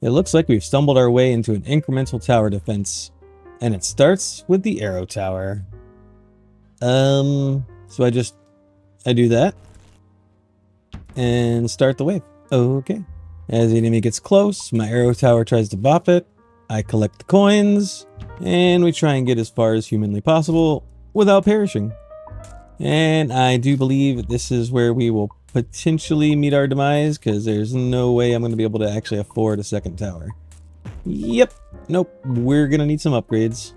It looks like we've stumbled our way into an incremental tower defense, and it starts with the arrow tower. So I do that and start the wave. Okay. As the enemy gets close, my arrow tower tries to bop it. I collect the coins, and we try and get as far as humanly possible without perishing. And I do believe this is where we will potentially meet our demise, because there's no way I'm going to be able to actually afford a second tower. Yep. Nope. We're going to need some upgrades.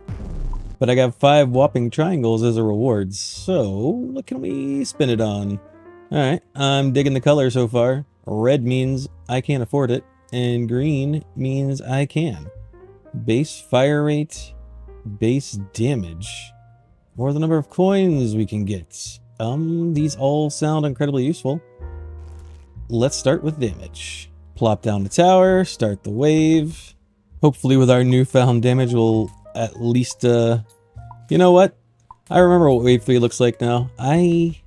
But I got 5 whopping triangles as a reward, so what can we spin it on? Alright, I'm digging the color so far. Red means I can't afford it, and green means I can. Base fire rate, base damage, or the number of coins we can get. These all sound incredibly useful. Let's start with damage. Plop down the tower, start the wave. Hopefully with our newfound damage we'll at least, you know what? I remember what wave 3 looks like now. I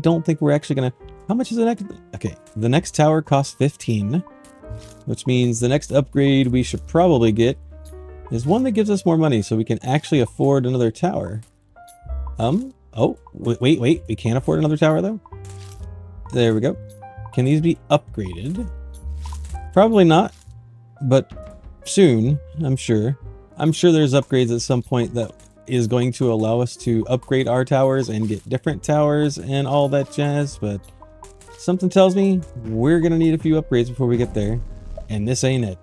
don't think we're actually gonna... How much is the next... Okay, the next tower costs 15, which means the next upgrade we should probably get is one that gives us more money so we can actually afford another tower. Oh, wait, we can't afford another tower though? There we go. Can these be upgraded? Probably not, but soon, I'm sure. I'm sure there's upgrades at some point that is going to allow us to upgrade our towers and get different towers and all that jazz, but something tells me we're gonna need a few upgrades before we get there, and this ain't it.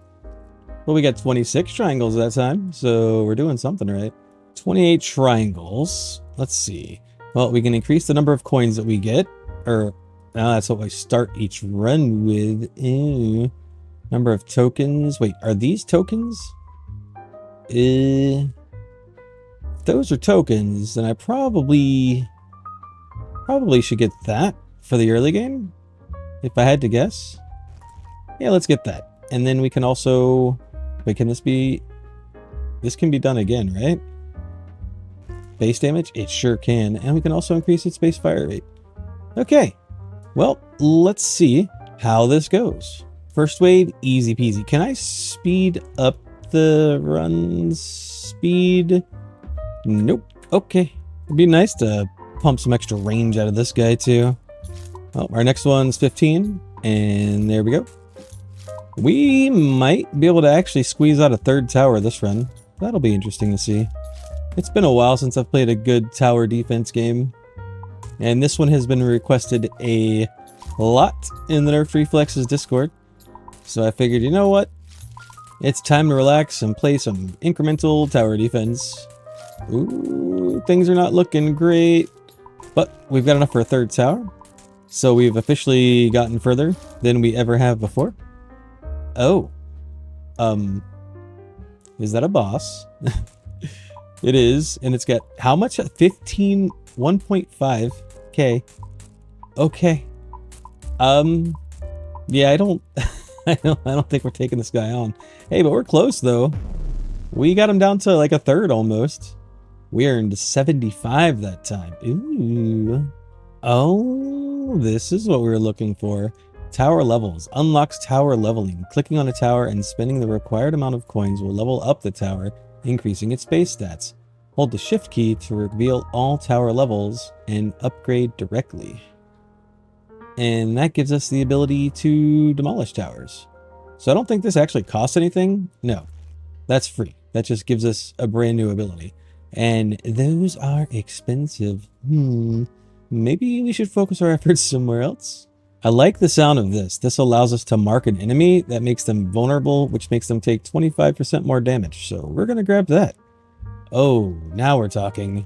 Well, we got 26 triangles that time, so we're doing something right. 28 triangles. Let's see. Well, we can increase the number of coins that we get, or that's what I start each run with. Ew. Number of tokens. Wait, are these tokens? If those are tokens, then I probably should get that for the early game, if I had to guess. Yeah, let's get that. And then we can also... Wait, can this be... This can be done again, right? Base damage? It sure can. And we can also increase its base fire rate. Okay. Well, let's see how this goes. First wave, easy peasy. Can I speed up the run speed? Nope. Okay. It'd be nice to pump some extra range out of this guy too. Oh, our next one's 15. And there we go. We might be able to actually squeeze out a third tower this run. That'll be interesting to see. It's been a while since I've played a good tower defense game. And this one has been requested a lot in the Nerfed Reflexes Discord. So I figured, you know what? It's time to relax and play some incremental tower defense. Ooh, things are not looking great. But we've got enough for a third tower. So we've officially gotten further than we ever have before. Oh. Is that a boss? It is, and it's got how much? 1.5k. Okay. Yeah, I don't I don't think we're taking this guy on. Hey, but we're close though. We got him down to like a third almost. We earned 75 that time. Ooh. Oh, this is what we were looking for. Tower levels. Unlocks tower leveling. Clicking on a tower and spending the required amount of coins will level up the tower, increasing its base stats. Hold the shift key to reveal all tower levels and upgrade directly. And that gives us the ability to demolish towers. So I don't think this actually costs anything. No, that's free. That just gives us a brand new ability. And those are expensive. Maybe we should focus our efforts somewhere else. I like the sound of this. This allows us to mark an enemy that makes them vulnerable, which makes them take 25% more damage. So we're going to grab that. Oh, now we're talking.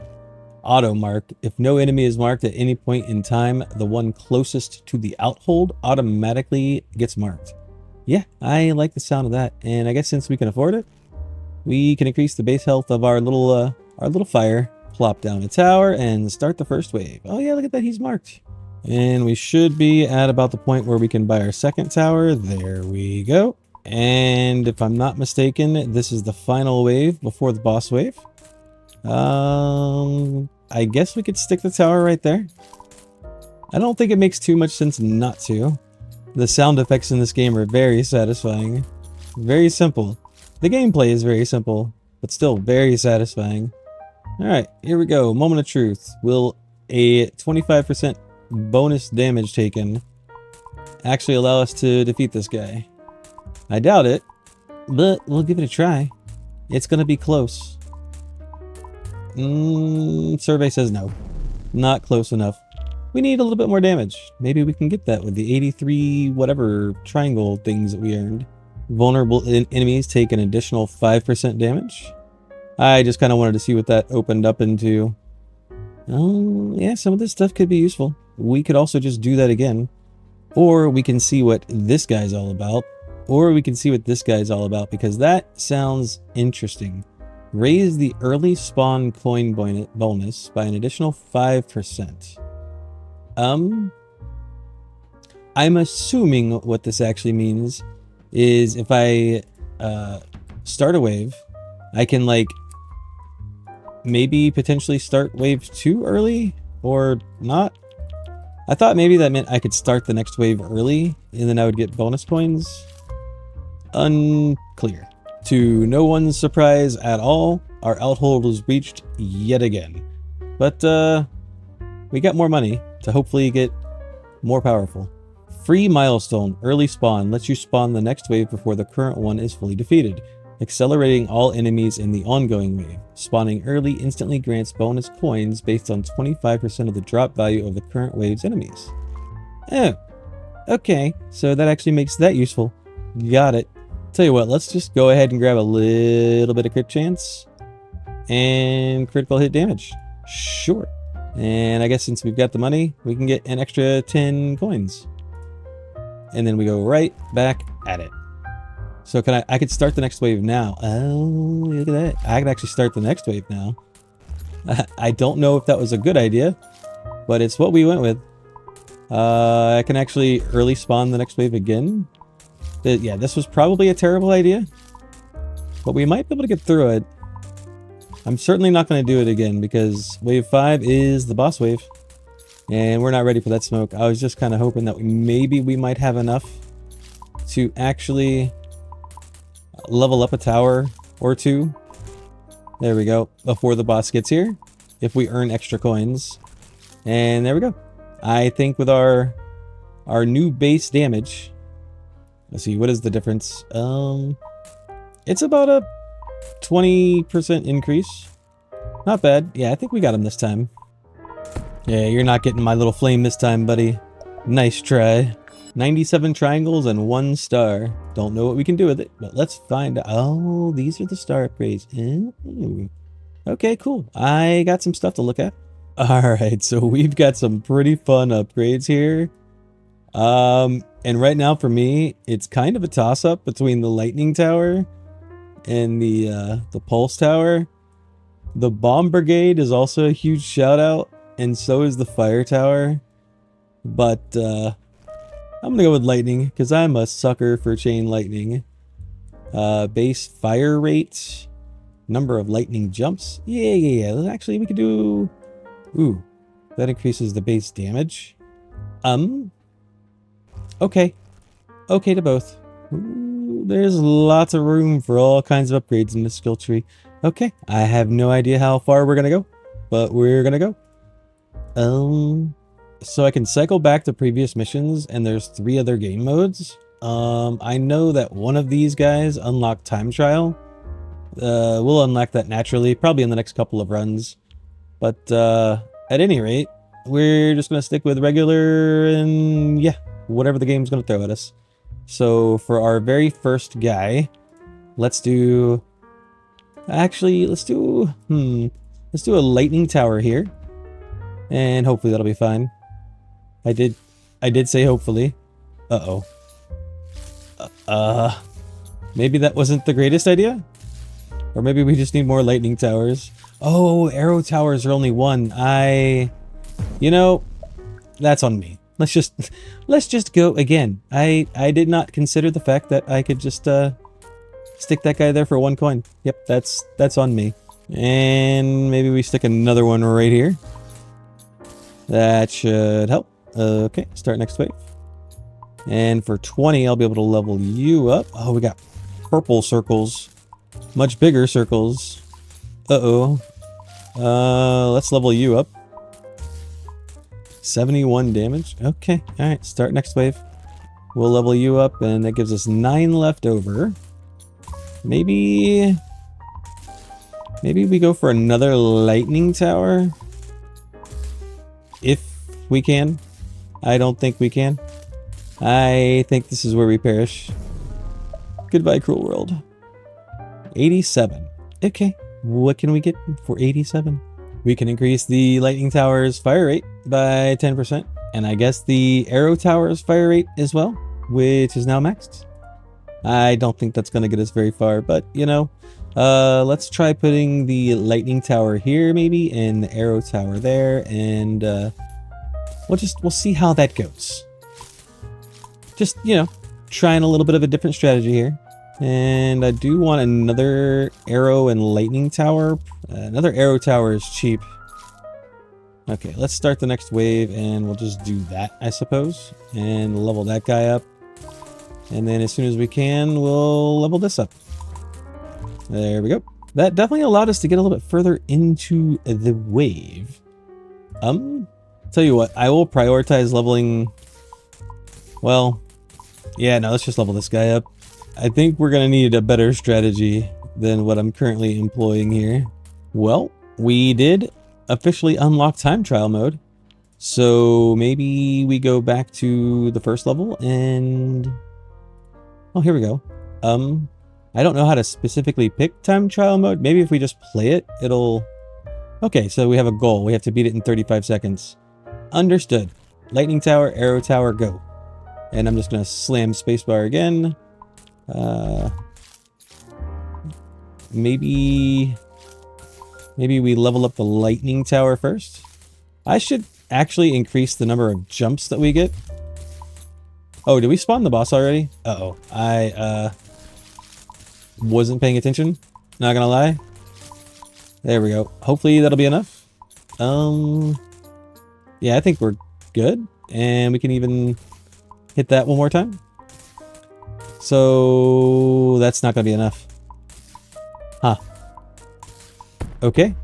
Auto mark. If no enemy is marked at any point in time, the one closest to the outhold automatically gets marked. Yeah, I like the sound of that. And I guess since we can afford it, we can increase the base health of our little fire. Plop down a tower and start the first wave. Oh yeah, look at that. He's marked. And we should be at about the point where we can buy our second tower. There we go. And if I'm not mistaken, this is the final wave before the boss wave. I guess we could stick the tower right there. I don't think it makes too much sense not to. The sound effects in this game are very satisfying. Very simple. The gameplay is very simple, but still very satisfying. Alright, here we go. Moment of truth. Will a 25% bonus damage taken actually allow us to defeat this guy? I doubt it, but we'll give it a try. It's gonna be close. Survey says no. Not close enough. We need a little bit more damage. Maybe we can get that with the 83 whatever triangle things that we earned. Vulnerable enemies take an additional 5% damage. I just kind of wanted to see what that opened up into. Yeah, some of this stuff could be useful. We could also just do that again. Or we can see what this guy's all about. Or we can see what this guy's all about, because that sounds interesting. Raise the early spawn coin bonus by an additional 5%. I'm assuming what this actually means is if I start a wave, I can like maybe potentially start wave 2 early or not. I thought maybe that meant I could start the next wave early and then I would get bonus coins. Unclear. To no one's surprise at all, our outhold was reached yet again. But we got more money to hopefully get more powerful. Free milestone, early spawn, lets you spawn the next wave before the current one is fully defeated, accelerating all enemies in the ongoing wave. Spawning early instantly grants bonus coins based on 25% of the drop value of the current wave's enemies. Oh, okay, so that actually makes that useful. Got it. Tell you what, let's just go ahead and grab a little bit of crit chance and critical hit damage. Sure. And I guess since we've got the money, we can get an extra 10 coins. And then we go right back at it. So I could start the next wave now. Oh, look at that. I could actually start the next wave now. I don't know if that was a good idea, but it's what we went with. I can actually early spawn the next wave again. Yeah, this was probably a terrible idea, but we might be able to get through it. I'm certainly not going to do it again because wave 5 is the boss wave. And we're not ready for that smoke. I was just kind of hoping that maybe we might have enough to actually level up a tower or two. There we go. Before the boss gets here. If we earn extra coins. And there we go. I think with our new base damage. Let's see, what is the difference? It's about a 20% increase. Not bad. Yeah, I think we got him this time. Yeah, you're not getting my little flame this time, buddy. Nice try. 97 triangles and 1 star. Don't know what we can do with it, but let's find out. Oh, these are the star upgrades. Ooh. Okay, cool. I got some stuff to look at. Alright, so we've got some pretty fun upgrades here. And right now for me, it's kind of a toss-up between the lightning tower and the pulse tower. The bomb brigade is also a huge shout out. And so is the fire tower. But I'm gonna go with lightning because I'm a sucker for chain lightning. Base fire rate, number of lightning jumps. Yeah. Actually, we could do. Ooh, that increases the base damage. Okay to both. Ooh, there's lots of room for all kinds of upgrades in this skill tree. Okay, I have no idea how far we're gonna go, but we're gonna go. So I can cycle back to previous missions and there's 3 other game modes. I know that one of these guys unlock time trial. We'll unlock that naturally, probably in the next couple of runs. But at any rate, we're just going to stick with regular and yeah, whatever the game's going to throw at us. So for our very first guy, let's do a lightning tower here. And hopefully that'll be fine. I did say hopefully. Uh-oh. Maybe that wasn't the greatest idea? Or maybe we just need more lightning towers. Oh, arrow towers are only 1. You know, that's on me. Let's just go again. I did not consider the fact that I could just stick that guy there for 1 coin. Yep, that's on me. And maybe we stick another one right here. That should help. Okay, start next wave. And for 20, I'll be able to level you up. Oh, we got purple circles. Much bigger circles. Uh-oh. Let's level you up. 71 damage. Okay, alright, start next wave. We'll level you up, and that gives us 9 left over. Maybe we go for another lightning tower? If we can. I don't think we can. I think this is where we perish. Goodbye, cruel world. 87. Okay, what can we get for 87? We can increase the lightning tower's fire rate by 10%. And I guess the arrow tower's fire rate as well, which is now maxed. I don't think that's going to get us very far, but you know, let's try putting the lightning tower here maybe, and the arrow tower there, and we'll see how that goes. Just, you know, trying a little bit of a different strategy here. And I do want another arrow and lightning tower. Another arrow tower is cheap. Okay, let's start the next wave, and we'll just do that, I suppose, and level that guy up. And then as soon as we can, we'll level this up. There we go. That definitely allowed us to get a little bit further into the wave. Tell you what, I will prioritize leveling. Well, yeah, no, let's just level this guy up. I think we're gonna need a better strategy than what I'm currently employing here. Well, we did officially unlock time trial mode, so maybe we go back to the first level and oh, here we go. I don't know how to specifically pick time trial mode. Maybe if we just play it, it'll... Okay, so we have a goal. We have to beat it in 35 seconds. Understood. Lightning tower, arrow tower, go. And I'm just gonna slam spacebar again. Maybe we level up the lightning tower first. I should actually increase the number of jumps that we get. Oh, did we spawn the boss already? Uh-oh. I wasn't paying attention. Not gonna lie. There we go. Hopefully that'll be enough. Yeah, I think we're good. And we can even hit that one more time. So that's not gonna be enough. Huh. Okay.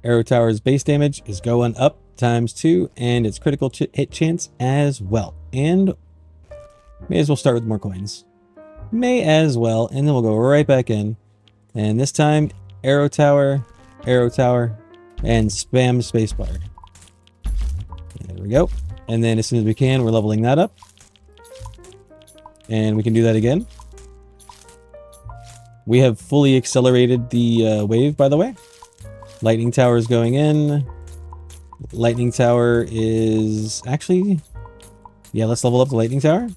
Arrow tower's base damage is going up ×2, and its critical hit chance as well. And may as well start with more coins. May as well, and then we'll go right back in. And this time, arrow tower, and spam spacebar. There we go. And then as soon as we can, we're leveling that up. And we can do that again. We have fully accelerated the wave, by the way. Lightning tower is going in. Lightning tower is actually... Yeah, let's level up the lightning tower.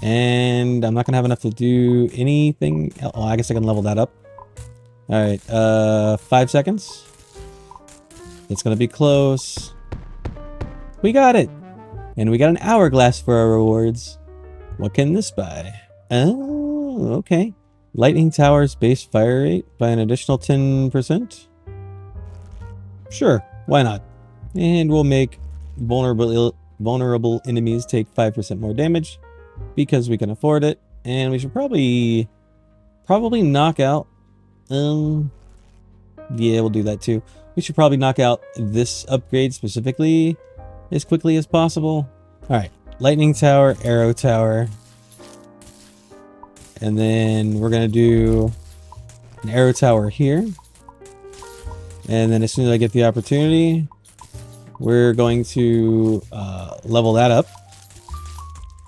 And I'm not going to have enough to do anything else. Oh, I guess I can level that up. Alright, 5 seconds. It's going to be close. We got it! And we got an hourglass for our rewards. What can this buy? Oh, okay. Lightning tower's base fire rate by an additional 10%. Sure, why not? And we'll make vulnerable enemies take 5% more damage because we can afford it. And we should probably knock out... yeah, we'll do that too. We should probably knock out this upgrade specifically as quickly as possible. Alright, lightning tower, arrow tower. And then we're going to do an arrow tower here. And then as soon as I get the opportunity, we're going to level that up.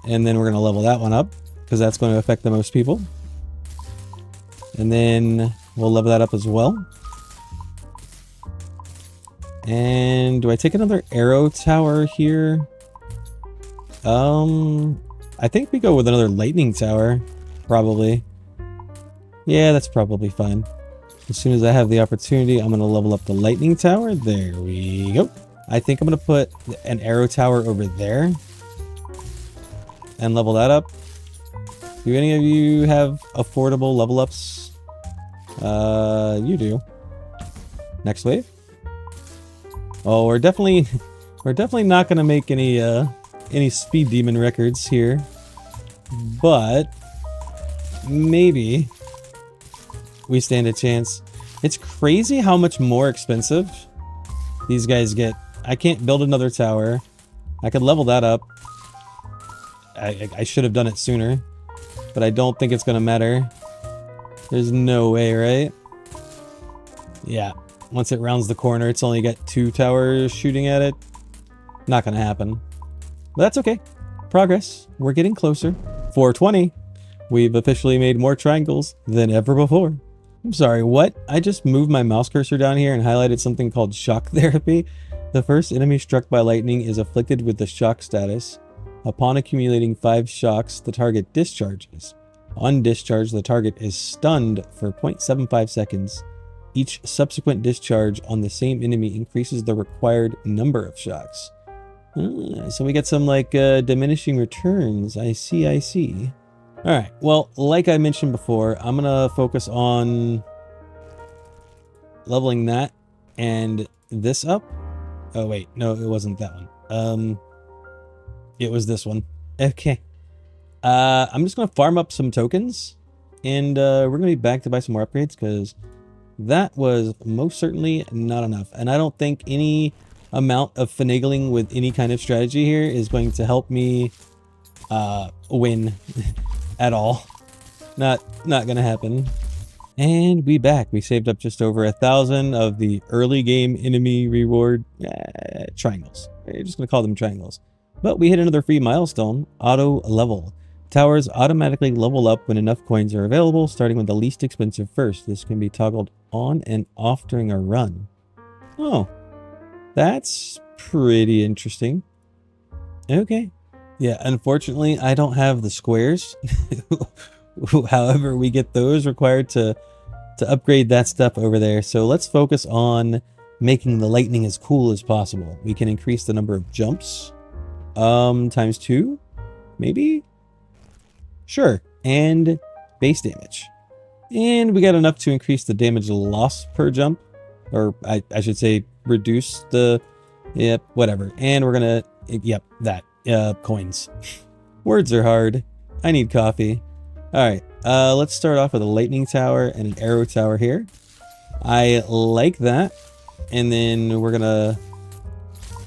And then we're going to level that one up, because that's going to affect the most people. And then we'll level that up as well. And do I take another arrow tower here? I think we go with another lightning tower. Probably. Yeah, that's probably fine. As soon as I have the opportunity, I'm going to level up the lightning tower. There we go. I think I'm going to put an arrow tower over there. And level that up. Do any of you have affordable level ups? You do. Next wave. Oh, we're definitely not going to make any speed demon records here. But maybe we stand a chance. It's crazy how much more expensive these guys get. I can't build another tower. I could level that up. I should have done it sooner, but I don't think it's gonna matter. There's no way, right? Yeah, once it rounds the corner, it's only got 2 towers shooting at it. Not gonna happen. But that's okay. Progress. We're getting closer. 420. We've officially made more triangles than ever before. I'm sorry, what? I just moved my mouse cursor down here and highlighted something called shock therapy. The first enemy struck by lightning is afflicted with the shock status. Upon accumulating 5 shocks, the target discharges. On discharge, the target is stunned for 0.75 seconds. Each subsequent discharge on the same enemy increases the required number of shocks. So we get some like diminishing returns. I see. Alright, well, like I mentioned before, I'm gonna focus on leveling that and this up. Oh wait, no, it wasn't that one. It was this one. Okay. I'm just gonna farm up some tokens, and we're gonna be back to buy some more upgrades, because that was most certainly not enough. And I don't think any amount of finagling with any kind of strategy here is going to help me win at all. Not gonna happen. And we back. We saved up just over 1,000 of the early game enemy reward triangles. We're just gonna call them triangles. But we hit another free milestone, auto level. Towers automatically level up when enough coins are available, starting with the least expensive first. This can be toggled on and off during a run. Oh, that's pretty interesting. Okay. Yeah, unfortunately, I don't have the squares. However, we get those required to upgrade that stuff over there. So let's focus on making the lightning as cool as possible. We can increase the number of jumps. Times 2, maybe? Sure. And base damage. And we got enough to increase the damage loss per jump. Or I should say reduce the, yep, whatever. And we're gonna, yep, that, coins. Words are hard. I need coffee. Alright, let's start off with a lightning tower and an arrow tower here. I like that. And then we're gonna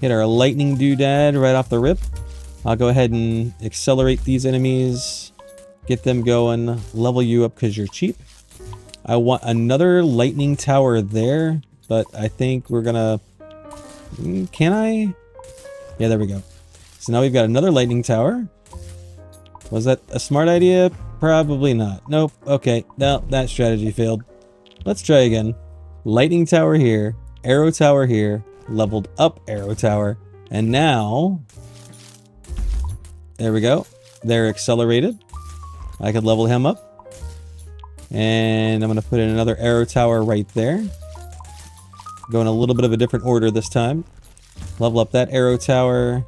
hit our lightning doodad right off the rip. I'll go ahead and accelerate these enemies, get them going, level you up because you're cheap. I want another lightning tower there, but I think we're gonna, can I? Yeah, there we go. So now we've got another lightning tower. Was that a smart idea? Probably not. Nope. Okay, no, that strategy failed. Let's try again. Lightning tower here, arrow tower here, leveled up arrow tower, and now there we go. They're accelerated. I could level him up, and I'm gonna put in another arrow tower right there. Go in a little bit of a different order this time. Level up that arrow tower,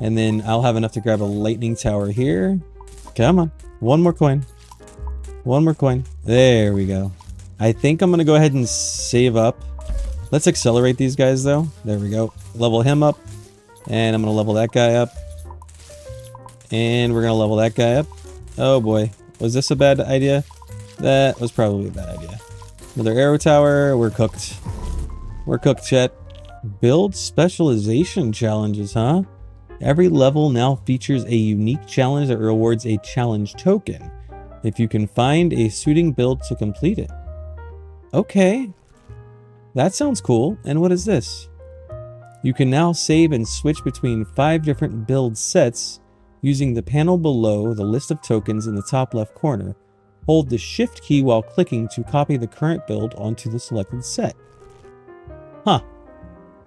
and then I'll have enough to grab a lightning tower here. Come on, one more coin. One more coin. There we go. I think I'm gonna go ahead and save up. Let's accelerate these guys though. There we go. Level him up. And I'm going to level that guy up. And we're going to level that guy up. Oh boy. Was this a bad idea? That was probably a bad idea. Another arrow tower. We're cooked. We're cooked, chat. Build specialization challenges, huh? Every level now features a unique challenge that rewards a challenge token if you can find a suiting build to complete it. Okay. That sounds cool. And what is this? You can now save and switch between 5 different build sets using the panel below the list of tokens in the top left corner. Hold the shift key while clicking to copy the current build onto the selected set. Huh.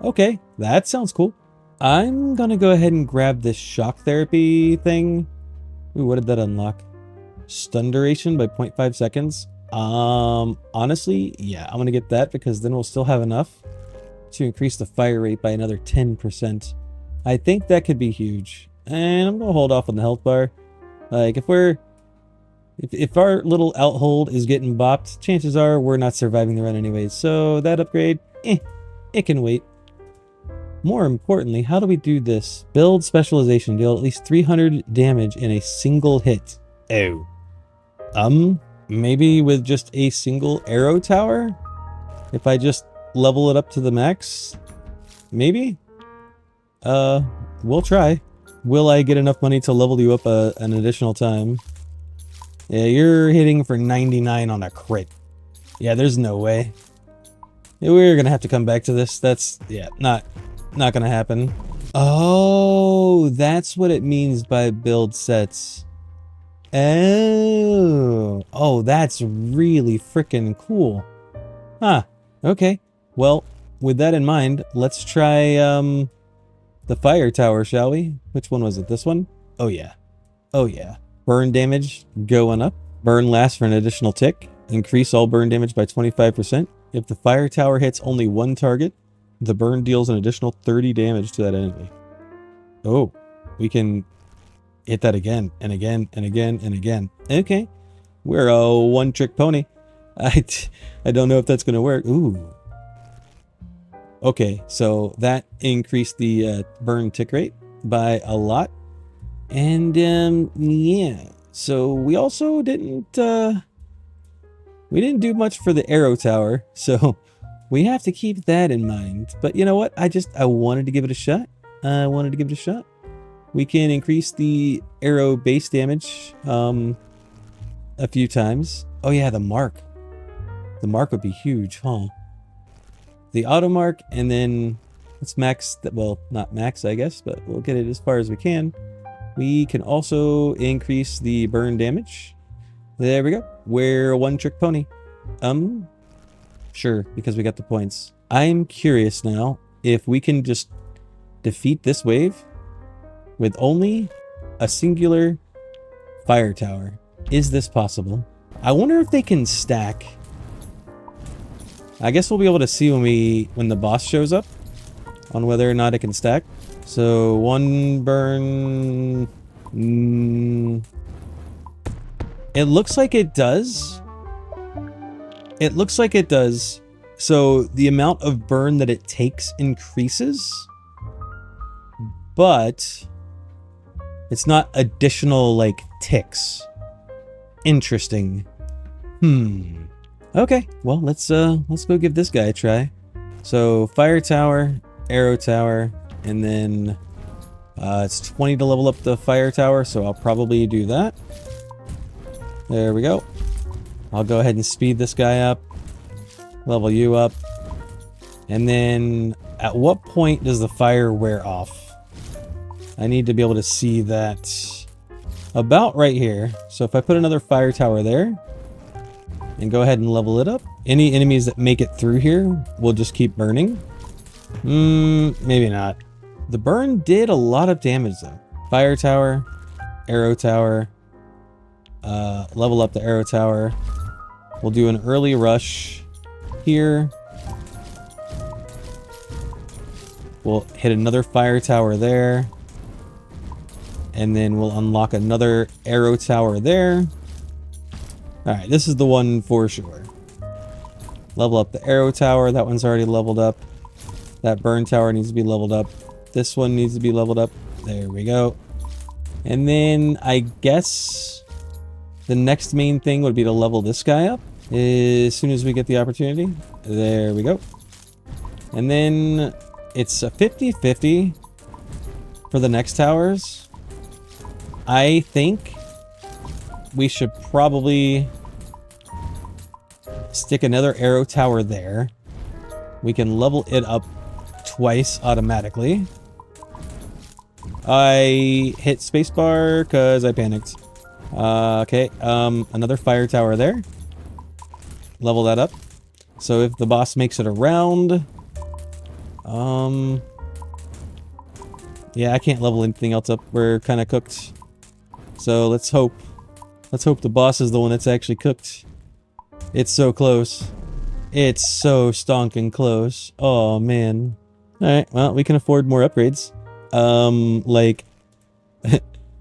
Okay, that sounds cool. I'm gonna go ahead and grab this shock therapy thing. Ooh, what did that unlock? Stun duration by 0.5 seconds. Honestly, yeah, I'm gonna get that because then we'll still have enough to increase the fire rate by another 10%. I think that could be huge. And I'm gonna hold off on the health bar. Like, if our little Outhold is getting bopped, chances are we're not surviving the run anyways. So that upgrade, it can wait. More importantly, how do we do this? Build specialization, deal at least 300 damage in a single hit. Oh. Maybe with just a single arrow tower? If I just level it up to the max? Maybe? We'll try. Will I get enough money to level you up an additional time? Yeah, you're hitting for 99 on a crit. Yeah, there's no way. We're gonna have to come back to this. That's, yeah, not gonna happen. Oh, that's what it means by build sets. Oh, that's really freaking cool. Huh, okay. Well, with that in mind, let's try, the fire tower, shall we? Which one was it? This one? Oh, yeah. Oh, yeah. Burn damage going up. Burn lasts for an additional tick. Increase all burn damage by 25%. If the fire tower hits only one target, the burn deals an additional 30 damage to that enemy. Oh, we can hit that again and again and again and again. Okay. We're a one-trick pony. I don't know if that's going to work. Ooh. Okay, so that increased the burn tick rate by a lot. And, yeah. So we also didn't do much for the arrow tower. So we have to keep that in mind. But you know what? I wanted to give it a shot. We can increase the arrow base damage a few times. Oh yeah, the mark. The mark would be huge, huh? The auto mark, and then let's max that. Well, not max, I guess, but we'll get it as far as we can. We can also increase the burn damage. There we go. We're a one-trick pony. Sure, because we got the points. I'm curious now if we can just defeat this wave with only a singular fire tower. Is this possible? I wonder if they can stack. I guess we'll be able to see when the boss shows up on whether or not it can stack. So one burn. It looks like it does. It looks like it does. So the amount of burn that it takes increases, but it's not additional like ticks. Interesting. Okay, well, let's go give this guy a try. So fire tower, arrow tower, and then it's 20 to level up the fire tower, so I'll probably do that. There we go. I'll go ahead and speed this guy up, level you up, and then at what point does the fire wear off? I need to be able to see that about right here. So if I put another fire tower there, and go ahead and level it up. Any enemies that make it through here will just keep burning. Maybe not. The burn did a lot of damage though. Fire tower, arrow tower, level up the arrow tower. We'll do an early rush here. We'll hit another fire tower there. And then we'll unlock another arrow tower there. Alright, this is the one for sure. Level up the arrow tower. That one's already leveled up. That burn tower needs to be leveled up. This one needs to be leveled up. There we go. And then I guess the next main thing would be to level this guy up as soon as we get the opportunity. There we go. And then it's a 50-50 for the next towers. I think we should probably stick another arrow tower there. We can level it up twice automatically. I hit spacebar because I panicked. Okay, another fire tower there. Level that up. So if the boss makes it around... yeah, I can't level anything else up. We're kind of cooked. So let's hope. Let's hope the boss is the one that's actually cooked. It's so close. It's so stonking close. Oh, man. Alright, well, we can afford more upgrades. Like...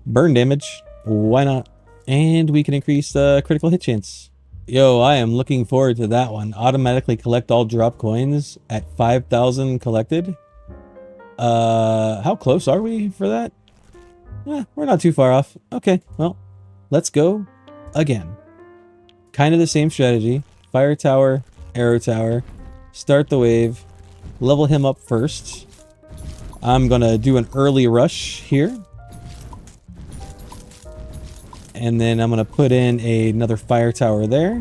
burn damage. Why not? And we can increase critical hit chance. Yo, I am looking forward to that one. Automatically collect all drop coins at 5,000 collected. How close are we for that? We're not too far off. Okay, well, let's go again. kind of the same strategy. Fire tower, arrow tower, start the wave, level him up first. I'm going to do an early rush here. And then I'm going to put in another fire tower there.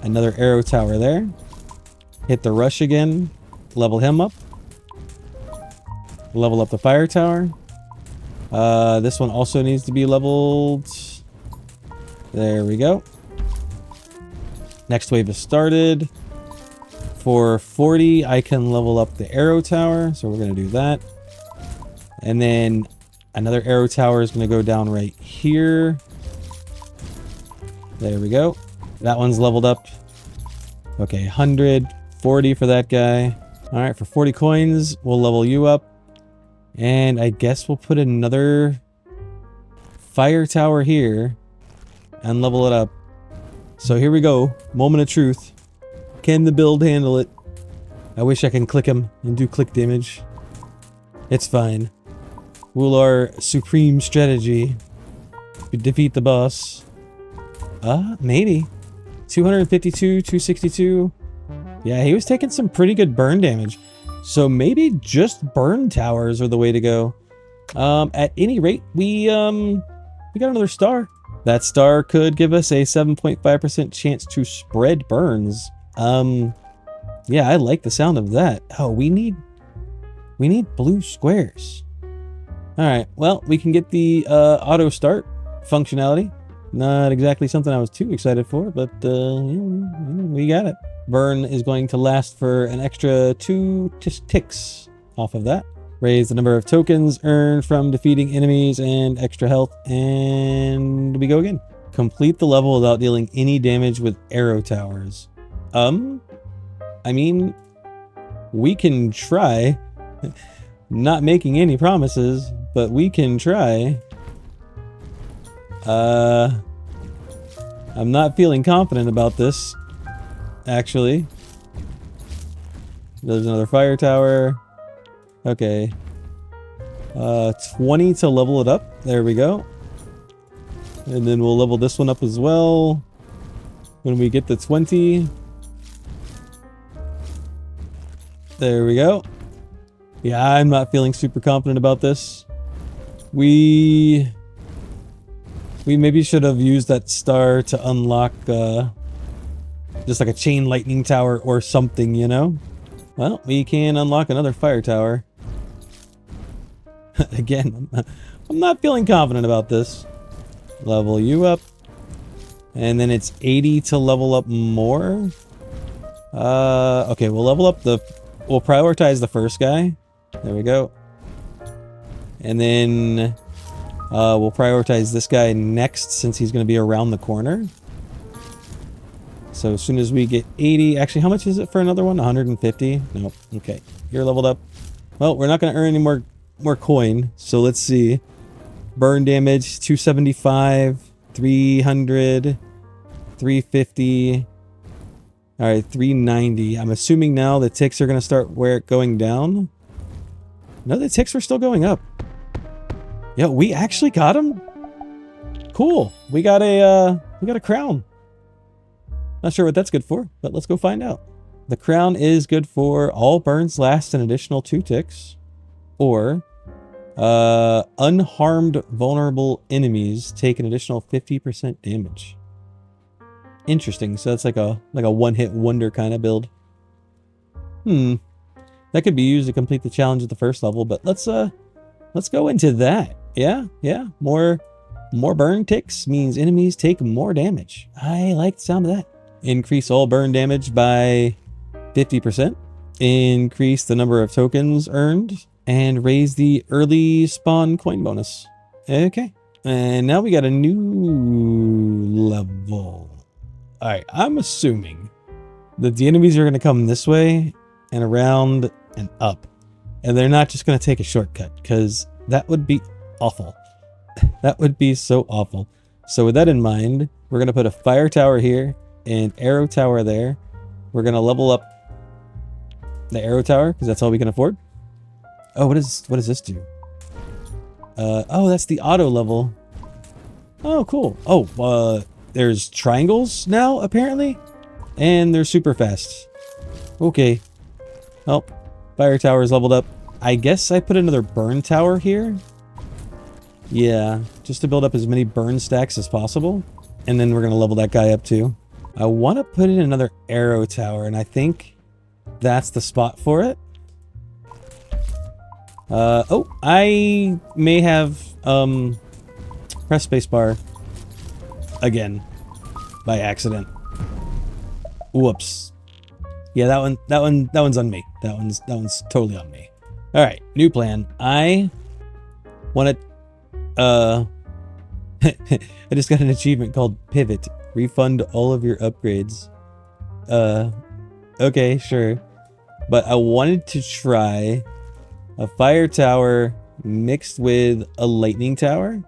Another arrow tower there. Hit the rush again. Level him up. Level up the fire tower. This one also needs to be leveled. There we go. Next wave is started. For 40, I can level up the arrow tower. So we're going to do that. And then another arrow tower is going to go down right here. There we go. That one's leveled up. Okay, 140 for that guy. All right, for 40 coins, we'll level you up. And I guess we'll put another fire tower here and level it up. So here we go. Moment of truth. Can the build handle it? I wish I can click him and do click damage. It's fine. Will our supreme strategy defeat the boss? Maybe. 252, 262. Yeah, he was taking some pretty good burn damage. So maybe just burn towers are the way to go. At any rate, we got another star. That star could give us a 7.5% chance to spread burns. Yeah, I like the sound of that. Oh, we need blue squares. All right, well, we can get the auto start functionality. Not exactly something I was too excited for, but we got it. Burn is going to last for an extra 2 ticks off of that. Raise the number of tokens earned from defeating enemies and extra health, and we go again. Complete the level without dealing any damage with arrow towers. I mean, we can try. Not making any promises, but we can try. I'm not feeling confident about this, actually. There's another fire tower. Okay. 20 to level it up. There we go. And then we'll level this one up as well when we get to 20. There we go. Yeah, I'm not feeling super confident about this. We maybe should have used that star to unlock just like a chain lightning tower or something, you know? Well, we can unlock another fire tower. Again, I'm not feeling confident about this. Level you up. And then it's 80 to level up more. Okay, we'll level up we'll prioritize the first guy. There we go. And then we'll prioritize this guy next since he's going to be around the corner. So as soon as we get 80... Actually, how much is it for another one? 150? Nope. Okay. You're leveled up. Well, we're not going to earn any more coin. So let's see. Burn damage, 275, 300, 350... Alright, 390. I'm assuming now the ticks are going to start going down. No, the ticks were still going up. Yeah, we actually got him. Cool. We got a crown. Not sure what that's good for, but let's go find out. The crown is good for all burns last an additional 2 ticks, or unharmed vulnerable enemies take an additional 50% damage. Interesting. So that's like a one-hit wonder kind of build. That could be used to complete the challenge at the first level, but let's go into that. Yeah. More burn ticks means enemies take more damage. I like the sound of that. Increase all burn damage by 50%. Increase the number of tokens earned, and raise the early spawn coin bonus. Okay. And now we got a new level. Alright, I'm assuming that the enemies are going to come this way and around and up. And they're not just going to take a shortcut, because that would be awful. That would be so awful. So with that in mind, we're going to put a fire tower here and arrow tower there. We're going to level up the arrow tower, because that's all we can afford. Oh, what does this do? Oh, that's the auto level. Oh, cool. Oh, there's triangles now, apparently. And they're super fast. Okay. Oh, fire tower is leveled up. I guess I put another burn tower here. Yeah, just to build up as many burn stacks as possible. And then we're going to level that guy up too. I want to put in another arrow tower, and I think that's the spot for it. Oh, I may have pressed spacebar again by accident. Whoops. Yeah, that one's on me. That one's totally on me. All right, new plan. I want to I just got an achievement called Pivot. Refund all of your upgrades. Okay, sure. But I wanted to try a fire tower mixed with a lightning tower.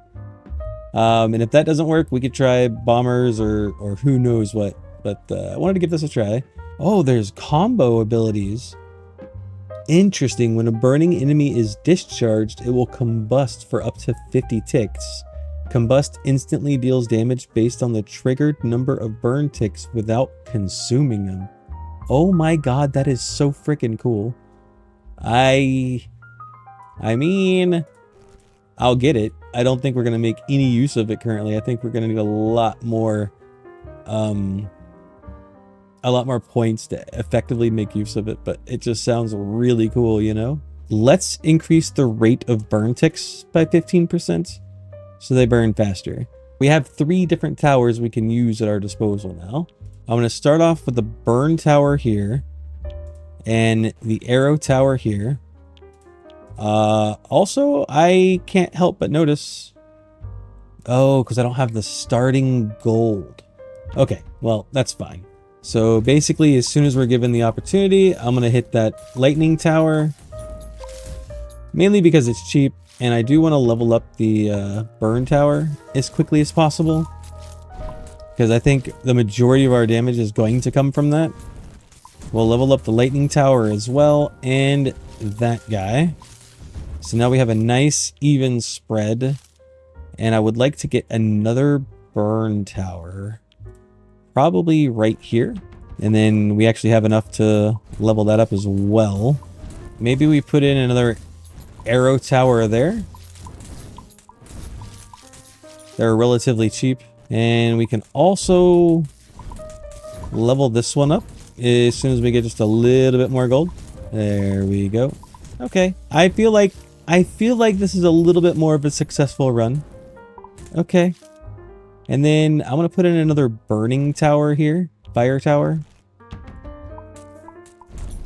And if that doesn't work, we could try bombers or who knows what. But I wanted to give this a try. Oh, there's combo abilities. Interesting. When a burning enemy is discharged, it will combust for up to 50 ticks. Combust instantly deals damage based on the triggered number of burn ticks without consuming them. Oh my god, that is so freaking cool. I mean, I'll get it. I don't think we're going to make any use of it currently. I think we're going to need a lot more points to effectively make use of it, but it just sounds really cool, you know? Let's increase the rate of burn ticks by 15%. So they burn faster. We have 3 different towers we can use at our disposal now. I'm going to start off with the burn tower here and the arrow tower here. Also, I can't help but notice. Oh, because I don't have the starting gold. Okay, well, that's fine. So basically, as soon as we're given the opportunity, I'm going to hit that lightning tower. Mainly because it's cheap. And I do want to level up the burn tower as quickly as possible. Because I think the majority of our damage is going to come from that. We'll level up the lightning tower as well. And that guy. So now we have a nice even spread. And I would like to get another burn tower. Probably right here. And then we actually have enough to level that up as well. Maybe we put in another arrow tower there. They're relatively cheap. And we can also level this one up as soon as we get just a little bit more gold. There we go. Okay. I feel like this is a little bit more of a successful run. Okay. And then I'm going to put in another burning tower here. Fire tower.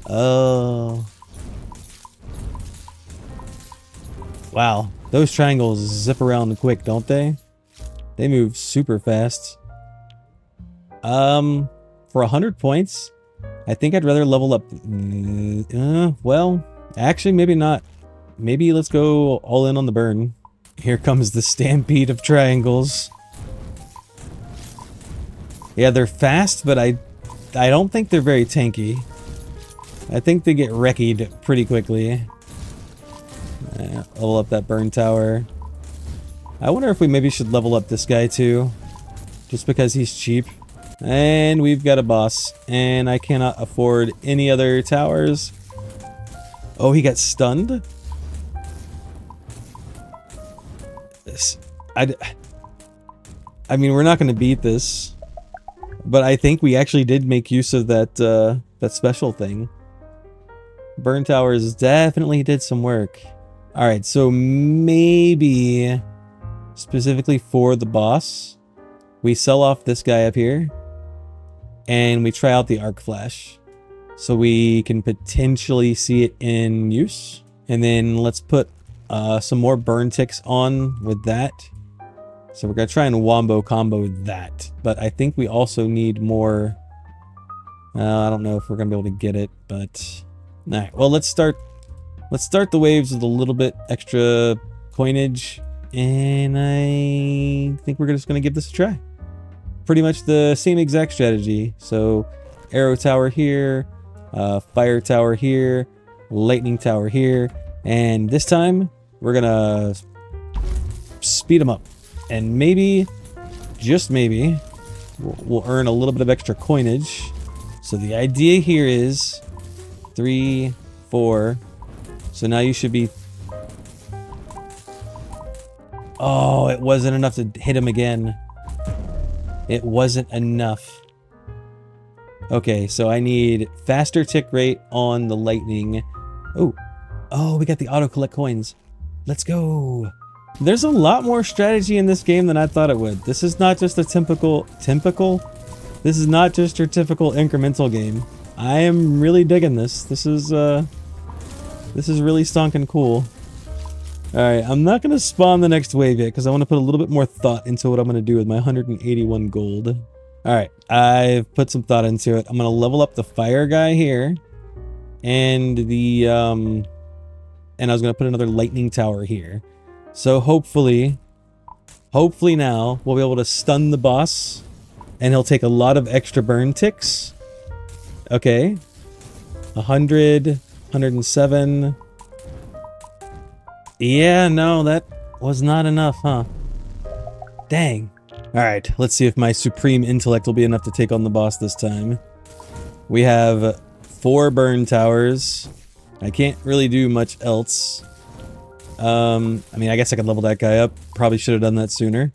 Oh. Wow, those triangles zip around quick, don't they? They move super fast. For 100 points, I think I'd rather level up. Well, actually, maybe not. Maybe let's go all in on the burn. Here comes the stampede of triangles. Yeah, they're fast, but I don't think they're very tanky. I think they get wrecked pretty quickly. Level up that burn tower. I wonder if we maybe should level up this guy too. Just because he's cheap. And we've got a boss. And I cannot afford any other towers. Oh, he got stunned? I mean, we're not going to beat this. But I think we actually did make use of that, that special thing. Burn towers definitely did some work. Alright, so maybe specifically for the boss, we sell off this guy up here and we try out the arc flash so we can potentially see it in use. And then let's put some more burn ticks on with that. So we're going to try and wombo combo that. But I think we also need more. I don't know if we're going to be able to get it, but alright, well, let's start the waves with a little bit extra coinage, and I think we're just going to give this a try. Pretty much the same exact strategy. So arrow tower here, fire tower here, lightning tower here, and this time we're going to speed them up. And maybe, just maybe, we'll earn a little bit of extra coinage. So the idea here is 3, 4. So now you should be... Oh, it wasn't enough to hit him again. It wasn't enough. Okay, so I need faster tick rate on the lightning. Oh, we got the auto collect coins. Let's go. There's a lot more strategy in this game than I thought it would. This is not just a typical? This is not just your typical incremental game. I am really digging this. This is really stonking cool. Alright, I'm not going to spawn the next wave yet because I want to put a little bit more thought into what I'm going to do with my 181 gold. Alright, I've put some thought into it. I'm going to level up the fire guy here. And the, and I was going to put another lightning tower here. So hopefully now we'll be able to stun the boss. And he'll take a lot of extra burn ticks. Okay. 100, 107. Yeah, no, that was not enough, huh? Dang. Alright, let's see if my supreme intellect will be enough to take on the boss this time. We have 4 burn towers. I can't really do much else. I mean, I guess I could level that guy up. Probably should have done that sooner.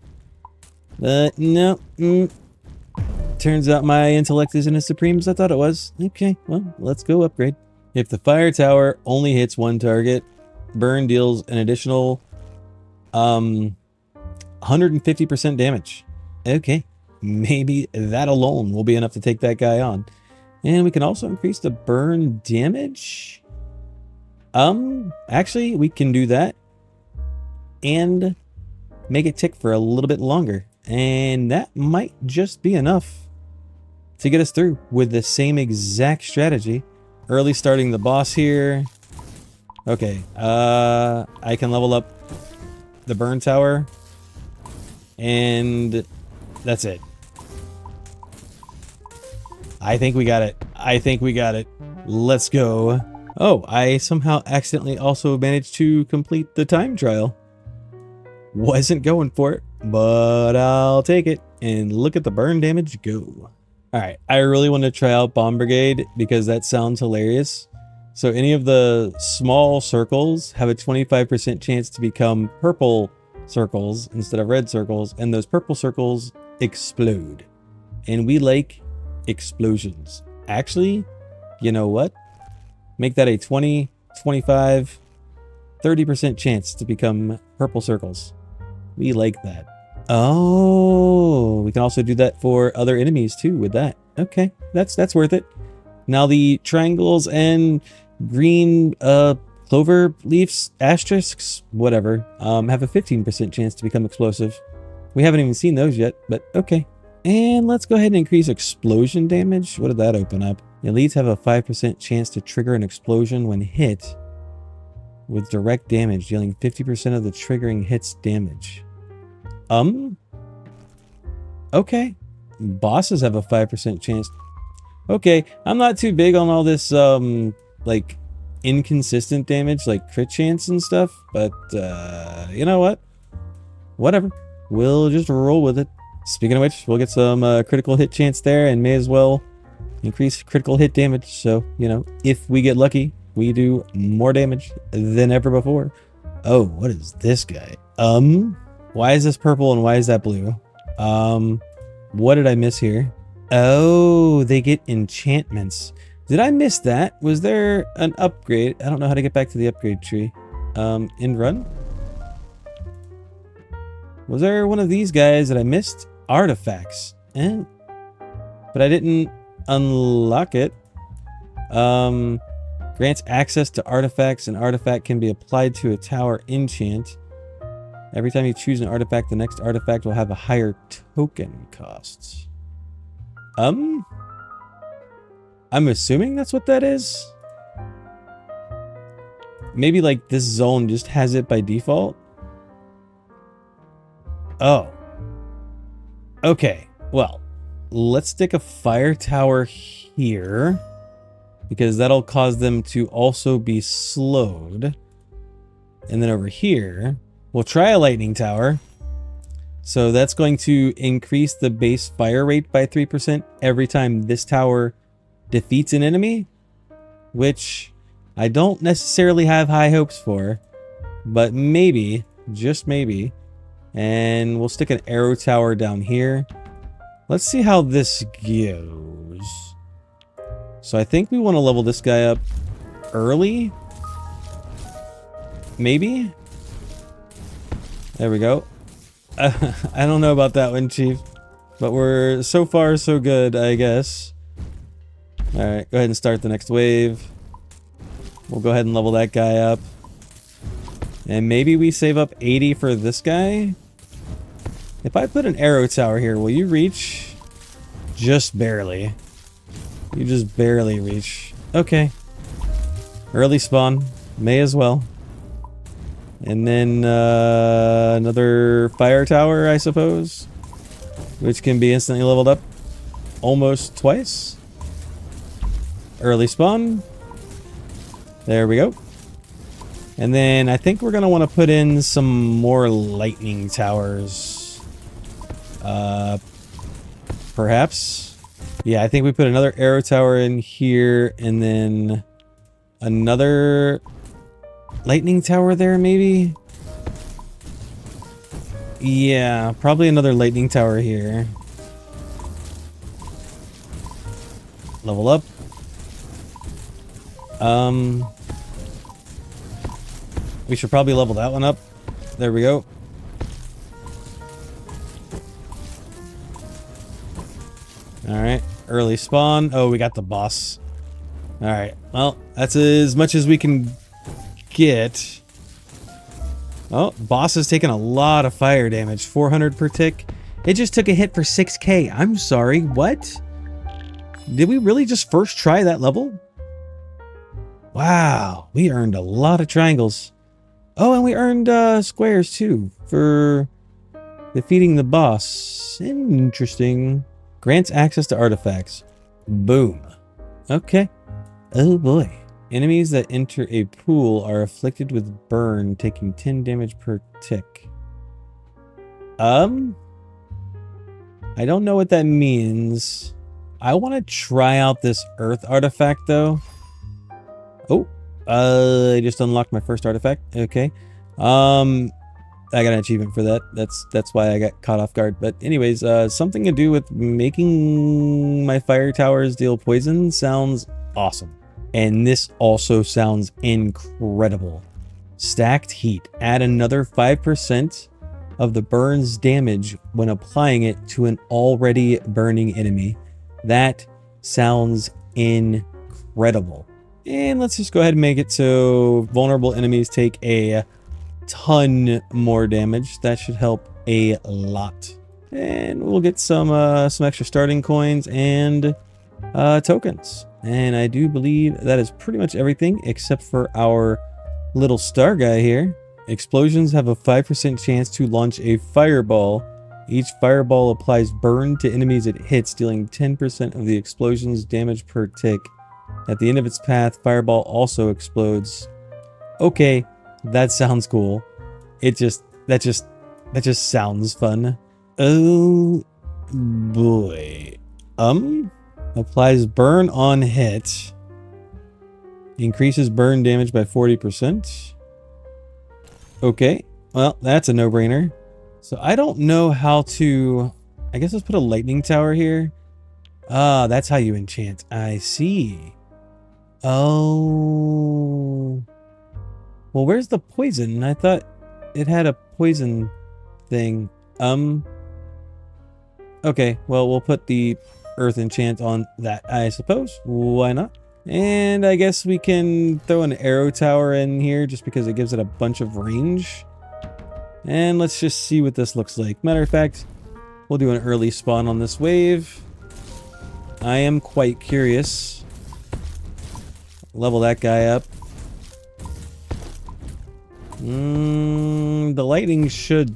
But, no. Turns out my intellect isn't as supreme as I thought it was. Okay, well, let's go upgrade. If the fire tower only hits 1 target, burn deals an additional 150% damage. Okay, maybe that alone will be enough to take that guy on. And we can also increase the burn damage. Actually, we can do that and make it tick for a little bit longer. And that might just be enough to get us through with the same exact strategy. Early starting the boss here. Okay, I can level up the burn tower. And that's it. I think we got it. I think we got it. Let's go. Oh, I somehow accidentally also managed to complete the time trial. Wasn't going for it, but I'll take it. And look at the burn damage go. Alright, I really want to try out Bomb Brigade because that sounds hilarious. So any of the small circles have a 25% chance to become purple circles instead of red circles, and those purple circles explode. And we like explosions. Actually, you know what? Make that a 20, 25, 30% chance to become purple circles. We like that. Oh, we can also do that for other enemies too with that. Okay, that's worth it. Now the triangles and green clover leaves, asterisks, whatever, have a 15% chance to become explosive. We haven't even seen those yet, but okay. And let's go ahead and increase explosion damage. What did that open up? Elites have a 5% chance to trigger an explosion when hit with direct damage, dealing 50% of the triggering hit's damage. Okay. Bosses have a 5% chance. Okay, I'm not too big on all this, like, inconsistent damage, like crit chance and stuff, but, you know what? Whatever. We'll just roll with it. Speaking of which, we'll get some critical hit chance there, and may as well increase critical hit damage. So, you know, if we get lucky, we do more damage than ever before. Oh, what is this guy? Why is this purple and why is that blue? What did I miss here? Oh, they get enchantments. Did I miss that? Was there an upgrade? I don't know how to get back to the upgrade tree. End run? Was there one of these guys that I missed? Artifacts. But I didn't unlock it. Grants access to artifacts. An artifact can be applied to a tower enchant. Every time you choose an artifact, the next artifact will have a higher token cost. I'm assuming that's what that is. Maybe like this zone just has it by default. Oh. Okay, well, let's stick a fire tower here because that'll cause them to also be slowed. And then over here, we'll try a lightning tower. So that's going to increase the base fire rate by 3% every time this tower defeats an enemy, which I don't necessarily have high hopes for, but maybe, just maybe. And we'll stick an arrow tower down here. Let's see how this goes. So I think we want to level this guy up early. Maybe? There we go. I don't know about that one, Chief. But we're so far so good, I guess. Alright, go ahead and start the next wave. We'll go ahead and level that guy up. And maybe we save up 80 for this guy? If I put an arrow tower here, will you reach? Just barely. You just barely reach. Okay. Early spawn. May as well. And then another fire tower, I suppose. Which can be instantly leveled up almost twice. Early spawn. There we go. And then I think we're going to want to put in some more lightning towers. Perhaps. Yeah, I think we put another arrow tower in here and then another lightning tower there, maybe? Yeah, probably another lightning tower here. Level up. We should probably level that one up. There we go. Alright, early spawn. Oh, we got the boss. Alright, well, that's as much as we can get. Oh, boss has taken a lot of fire damage. 400 per tick. It just took a hit for 6k. I'm sorry, what? Did we really just first try that level? Wow, we earned a lot of triangles. Oh, and we earned squares too for defeating the boss. Interesting. Grants access to artifacts. Boom. Okay. Oh boy. Enemies that enter a pool are afflicted with burn, taking 10 damage per tick. I don't know what that means. I want to try out this earth artifact though. Oh, I just unlocked my first artifact. Okay. I got an achievement for that. That's why I got caught off guard. But anyways, something to do with making my fire towers deal poison sounds awesome. And this also sounds incredible. Stacked heat. Add another 5% of the burn's damage when applying it to an already burning enemy. That sounds incredible. And let's just go ahead and make it so vulnerable enemies take a ton more damage. That should help a lot. And we'll get some extra starting coins and tokens. And I do believe that is pretty much everything except for our little star guy here. Explosions have a 5% chance to launch a fireball. Each fireball applies burn to enemies it hits, dealing 10% of the explosion's damage per tick. At the end of its path, fireball also explodes. Okay, that sounds cool. That just sounds fun. Oh boy. Applies burn on hit. Increases burn damage by 40%. Okay, well, that's a no-brainer. So I don't know how to... I guess let's put a lightning tower here. Ah, that's how you enchant. I see. Oh. Well, where's the poison? I thought it had a poison thing. Okay, well, we'll put the earth enchant on that, I suppose. Why not? And I guess we can throw an arrow tower in here just because it gives it a bunch of range. And let's just see what this looks like. Matter of fact, we'll do an early spawn on this wave. I am quite curious. Level that guy up. The lightning should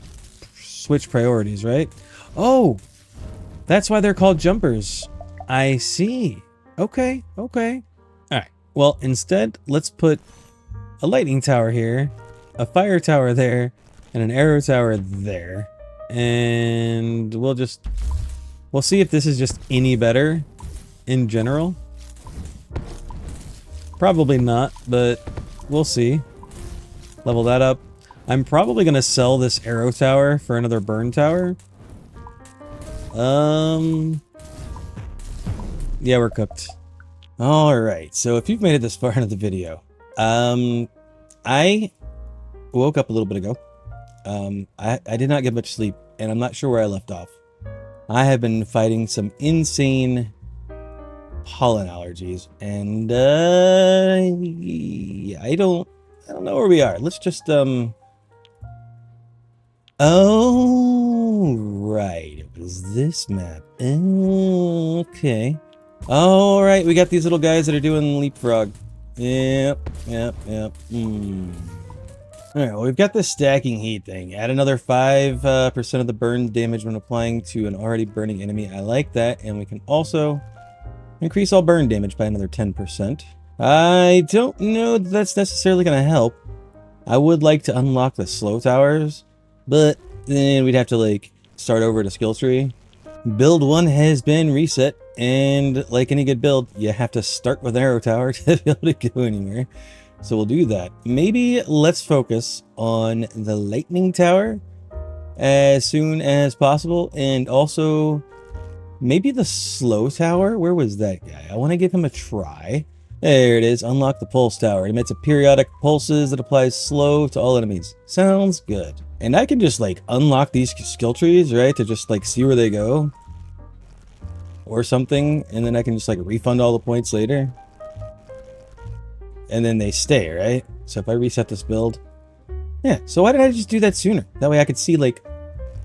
switch priorities, right? Oh, that's why they're called jumpers. I see. Okay, okay. All right. Well, instead, let's put a lightning tower here, a fire tower there, and an arrow tower there. And we'll see if this is just any better in general. Probably not, but we'll see. Level that up. I'm probably going to sell this arrow tower for another burn tower. Yeah, we're cooked. Alright, so if you've made it this far into the video, I woke up a little bit ago. I did not get much sleep, and I'm not sure where I left off. I have been fighting some insane pollen allergies, and yeah, I don't know where we are. Let's just oh right, it was this map. Okay. All right, we got these little guys that are doing leapfrog. Yep. All right, well, we've got this stacking heat thing. Add another 5% of the burn damage when applying to an already burning enemy. I like that, and we can also increase all burn damage by another 10%. I don't know that that's necessarily going to help. I would like to unlock the slow towers, but then we'd have to like start over to skill tree. Build 1 has been reset, and like any good build, you have to start with an arrow tower to be able to go anywhere. So we'll do that. Maybe let's focus on the lightning tower as soon as possible, and also maybe the slow tower. Where was that guy? I want to give him a try. There it is. Unlock the pulse tower. It emits a periodic pulses that applies slow to all enemies. Sounds good. And I can just like unlock these skill trees, right? To just like see where they go or something. And then I can just like refund all the points later. And then they stay, right? So if I reset this build. Yeah, so why did I just do that sooner? That way I could see like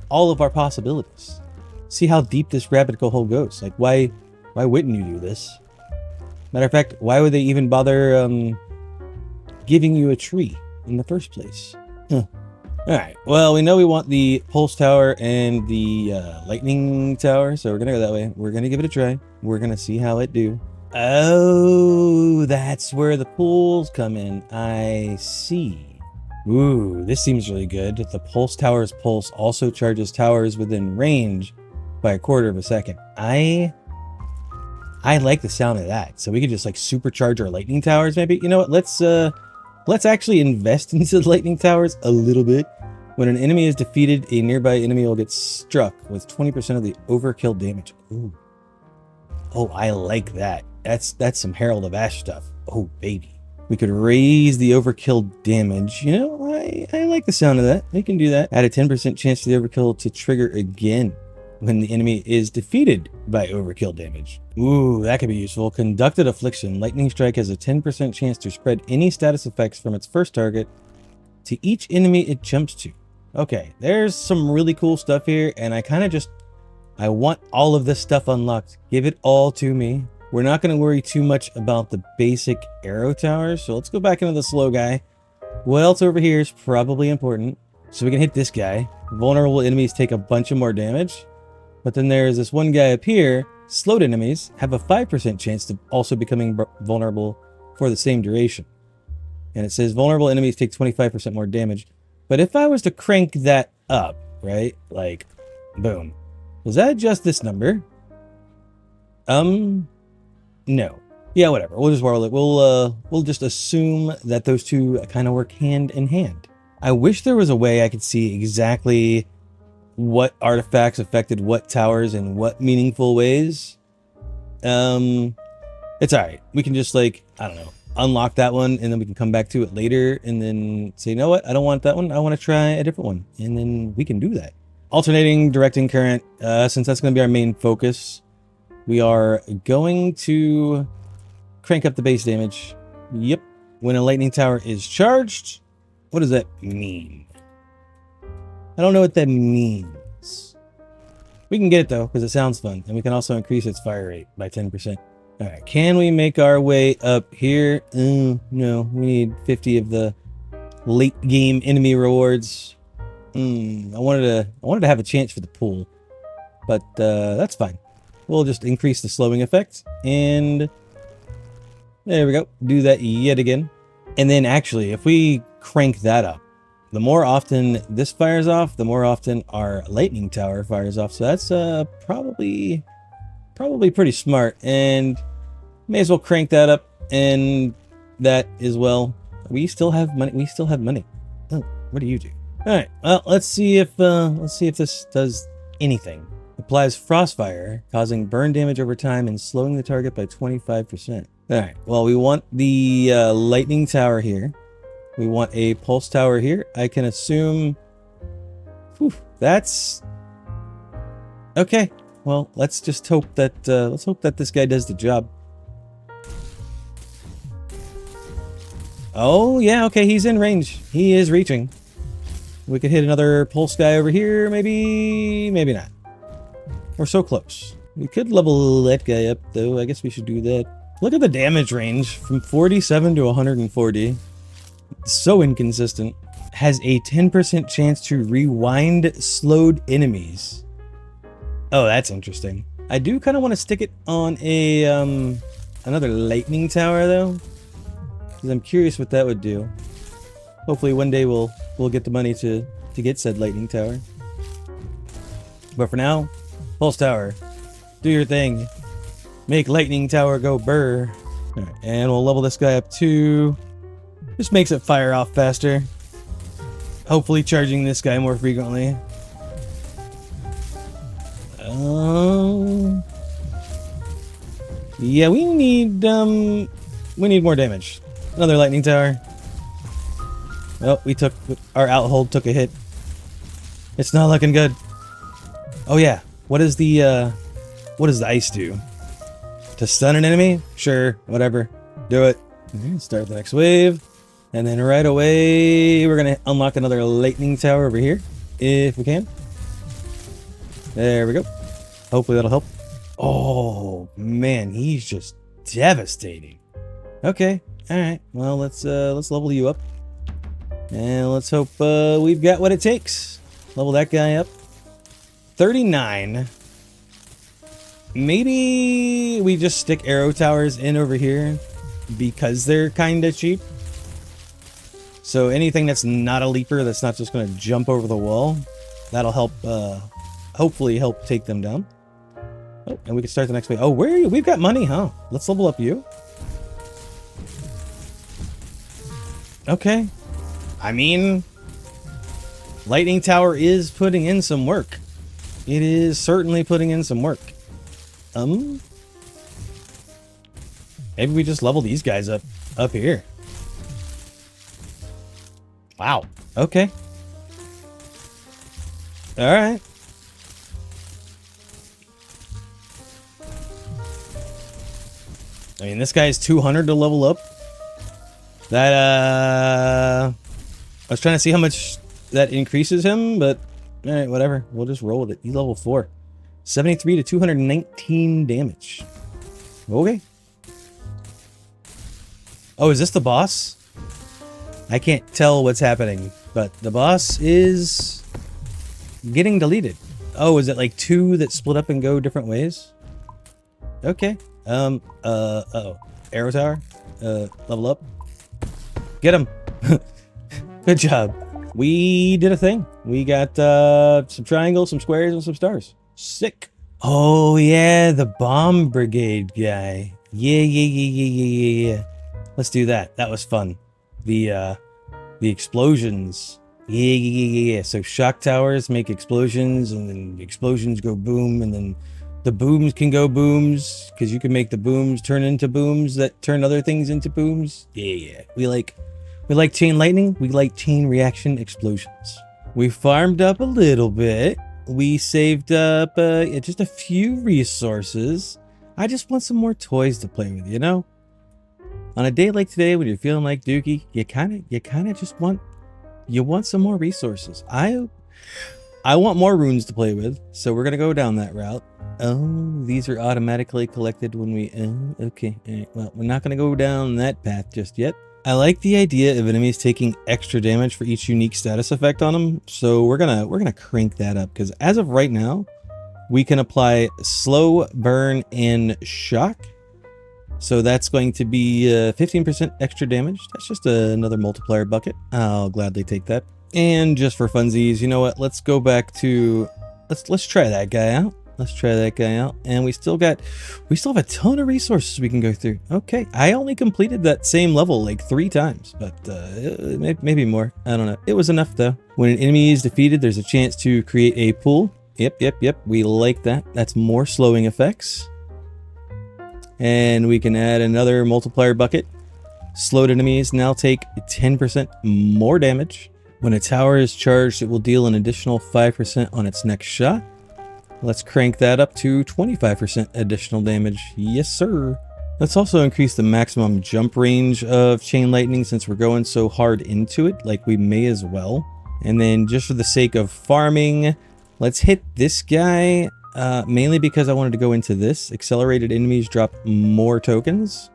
all of our possibilities. See how deep this rabbit hole goes. Like why wouldn't you do this? Matter of fact, why would they even bother giving you a tree in the first place? Huh. Alright, well, we know we want the pulse tower and the lightning tower, so we're going to go that way. We're going to give it a try. We're going to see how it do. Oh, that's where the pools come in. I see. Ooh, this seems really good. The pulse tower's pulse also charges towers within range by a quarter of a second. I like the sound of that. So we could just like supercharge our lightning towers maybe. You know what? Let's actually invest into the lightning towers a little bit. When an enemy is defeated, a nearby enemy will get struck with 20% of the overkill damage. Ooh. Oh, I like that. That's some Herald of Ash stuff. Oh, baby. We could raise the overkill damage. You know, I like the sound of that. We can do that. Add a 10% chance to the overkill to trigger again when the enemy is defeated by overkill damage. Ooh, that could be useful. Conducted Affliction. Lightning Strike has a 10% chance to spread any status effects from its first target to each enemy it jumps to. Okay, there's some really cool stuff here, and I want all of this stuff unlocked. Give it all to me. We're not going to worry too much about the basic arrow towers, so let's go back into the slow guy. What else over here is probably important? So we can hit this guy. Vulnerable enemies take a bunch of more damage. But then there's this one guy up here. Slowed enemies have a 5% chance to also becoming vulnerable for the same duration. And it says vulnerable enemies take 25% more damage. But if I was to crank that up, right? Like, boom. Was that just this number? No. Yeah, whatever. We'll just roll it. We'll just assume that those two kind of work hand in hand. I wish there was a way I could see exactly what artifacts affected what towers in what meaningful ways. It's alright. We can just like, I don't know, unlock that one and then we can come back to it later and then say, you know what? I don't want that one. I want to try a different one. And then we can do that. Alternating, directing current. Since that's going to be our main focus, we are going to crank up the base damage. Yep. When a lightning tower is charged, what does that mean? I don't know what that means. We can get it though, because it sounds fun. And we can also increase its fire rate by 10%. All right, can we make our way up here? No, we need 50 of the late game enemy rewards. I wanted to have a chance for the pool, but that's fine. We'll just increase the slowing effect, and there we go. Do that yet again. And then actually, if we crank that up, the more often this fires off, the more often our lightning tower fires off. So that's probably pretty smart, and may as well crank that up and that as well. We still have money. We still have money. Oh, what do you do? All right. Well, let's see if this does anything. Applies frostfire, causing burn damage over time and slowing the target by 25%. All right. Well, we want the lightning tower here. We want a pulse tower here. I can assume. Whew, that's okay. Well, let's just hope that this guy does the job. Oh yeah, okay. He's in range. He is reaching. We could hit another pulse guy over here. Maybe not. We're so close. We could level that guy up, though. I guess we should do that. Look at the damage range from 47 to 140. So inconsistent. Has a 10% chance to rewind slowed enemies. Oh, that's interesting. I do kind of want to stick it on a another lightning tower, though, because I'm curious what that would do. Hopefully, one day we'll get the money to get said lightning tower. But for now, pulse tower, do your thing. Make lightning tower go burr. All right, and we'll level this guy up too. Just makes it fire off faster. Hopefully charging this guy more frequently. Yeah, we need more damage. Another lightning tower. Oh, our outhold took a hit. It's not looking good. Oh yeah, what does the ice do? To stun an enemy? Sure, whatever. Do it. Start the next wave. And then right away, we're going to unlock another lightning tower over here, if we can. There we go. Hopefully that'll help. Oh, man, he's just devastating. Okay, all right. Well, let's level you up. And let's hope we've got what it takes. Level that guy up. 39. Maybe we just stick arrow towers in over here because they're kind of cheap. So anything that's not a leaper, that's not just going to jump over the wall, that'll help, hopefully help take them down. Oh, and we can start the next wave. Oh, where are you? We've got money, huh? Let's level up you. Okay. I mean, lightning tower is putting in some work. It is certainly putting in some work. Maybe we just level these guys up here. Wow. Okay. All right. I mean, this guy is 200 to level up. That, I was trying to see how much that increases him, but all right, whatever. We'll just roll with it. He's level 4. 73 to 219 damage. Okay. Oh, is this the boss? I can't tell what's happening, but the boss is getting deleted. Oh, is it like 2 that split up and go different ways? Okay. Uh-oh. Arrow tower. Level up. Get him. Good job. We did a thing. We got some triangles, some squares, and some stars. Sick. Oh, yeah, the bomb brigade guy. Yeah. Let's do that. That was fun. The explosions. Yeah. So shock towers make explosions, and then the explosions go boom, and then the booms can go booms, because you can make the booms turn into booms that turn other things into booms. Yeah. We like chain lightning. We like chain reaction explosions. We farmed up a little bit. We saved up just a few resources. I just want some more toys to play with, you know? On a day like today, when you're feeling like Dookie, you kind of just want some more resources. I want more runes to play with, so we're gonna go down that route. Oh, these are automatically collected when we. Okay. Well, we're not gonna go down that path just yet. I like the idea of enemies taking extra damage for each unique status effect on them, so we're gonna crank that up, because as of right now, we can apply slow, burn, and shock. So that's going to be 15% extra damage. That's just another multiplier bucket. I'll gladly take that. And just for funsies, you know what? Let's go back to let's try that guy out. Let's try that guy out. And we still have a ton of resources we can go through. Okay, I only completed that same level like 3 times, but maybe more. I don't know. It was enough though. When an enemy is defeated, there's a chance to create a pool. Yep. We like that. That's more slowing effects. And we can add another multiplier bucket. Slowed enemies now take 10% more damage. When a tower is charged, it will deal an additional 5% on its next shot. Let's crank that up to 25% additional damage. Yes, sir. Let's also increase the maximum jump range of Chain Lightning since we're going so hard into it, like we may as well. And then just for the sake of farming, let's hit this guy, mainly because I wanted to go into this. Accelerated enemies drop more tokens,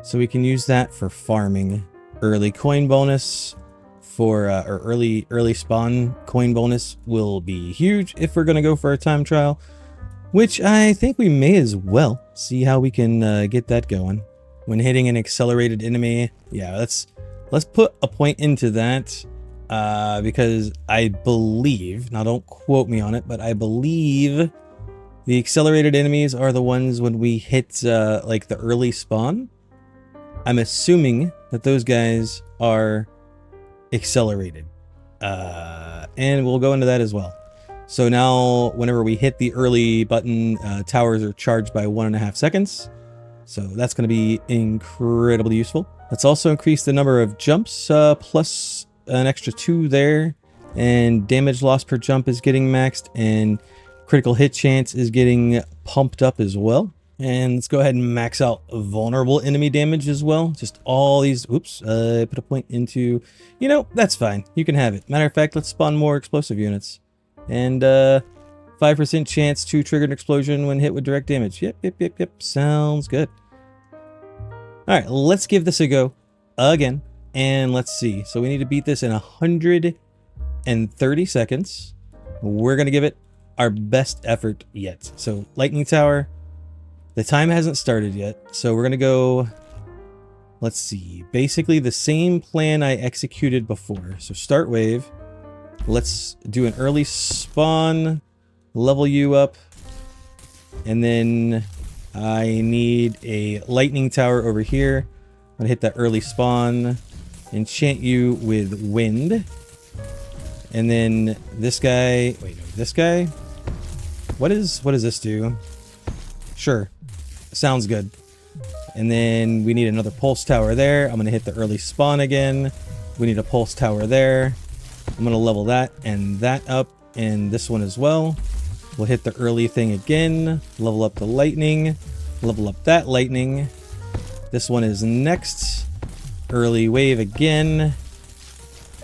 so we can use that for farming. Early coin bonus for or early spawn coin bonus will be huge if we're gonna go for a time trial, which I think we may as well see how we can get that going. When hitting an accelerated enemy, yeah, let's put a point into that, because I believe, now don't quote me on it, but I believe the accelerated enemies are the ones when we hit like the early spawn. I'm assuming that those guys are accelerated, and we'll go into that as well. So now whenever we hit the early button, towers are charged by 1.5 seconds, so that's going to be incredibly useful. Let's also increase the number of jumps, plus an extra 2 there, and damage loss per jump is getting maxed, and critical hit chance is getting pumped up as well. And let's go ahead and max out vulnerable enemy damage as well. Just all these, oops, I put a point into, you know, that's fine. You can have it. Matter of fact, let's spawn more explosive units. And 5% chance to trigger an explosion when hit with direct damage. Yep. Sounds good. All right, let's give this a go again. And let's see. So we need to beat this in 130 seconds. We're going to give it our best effort yet. So lightning tower. The time hasn't started yet, so we're going to go, let's see, basically the same plan I executed before. So start wave, let's do an early spawn, level you up, and then I need a lightning tower over here. I'm going to hit that early spawn, enchant you with wind, and then this guy, wait, no, this guy, what does this do? Sure. Sounds good. And then we need another pulse tower there. I'm going to hit the early spawn again. We need a pulse tower there. I'm going to level that and that up, and this one as well. We'll hit the early thing again. Level up the lightning. Level up that lightning. This one is next. Early wave again.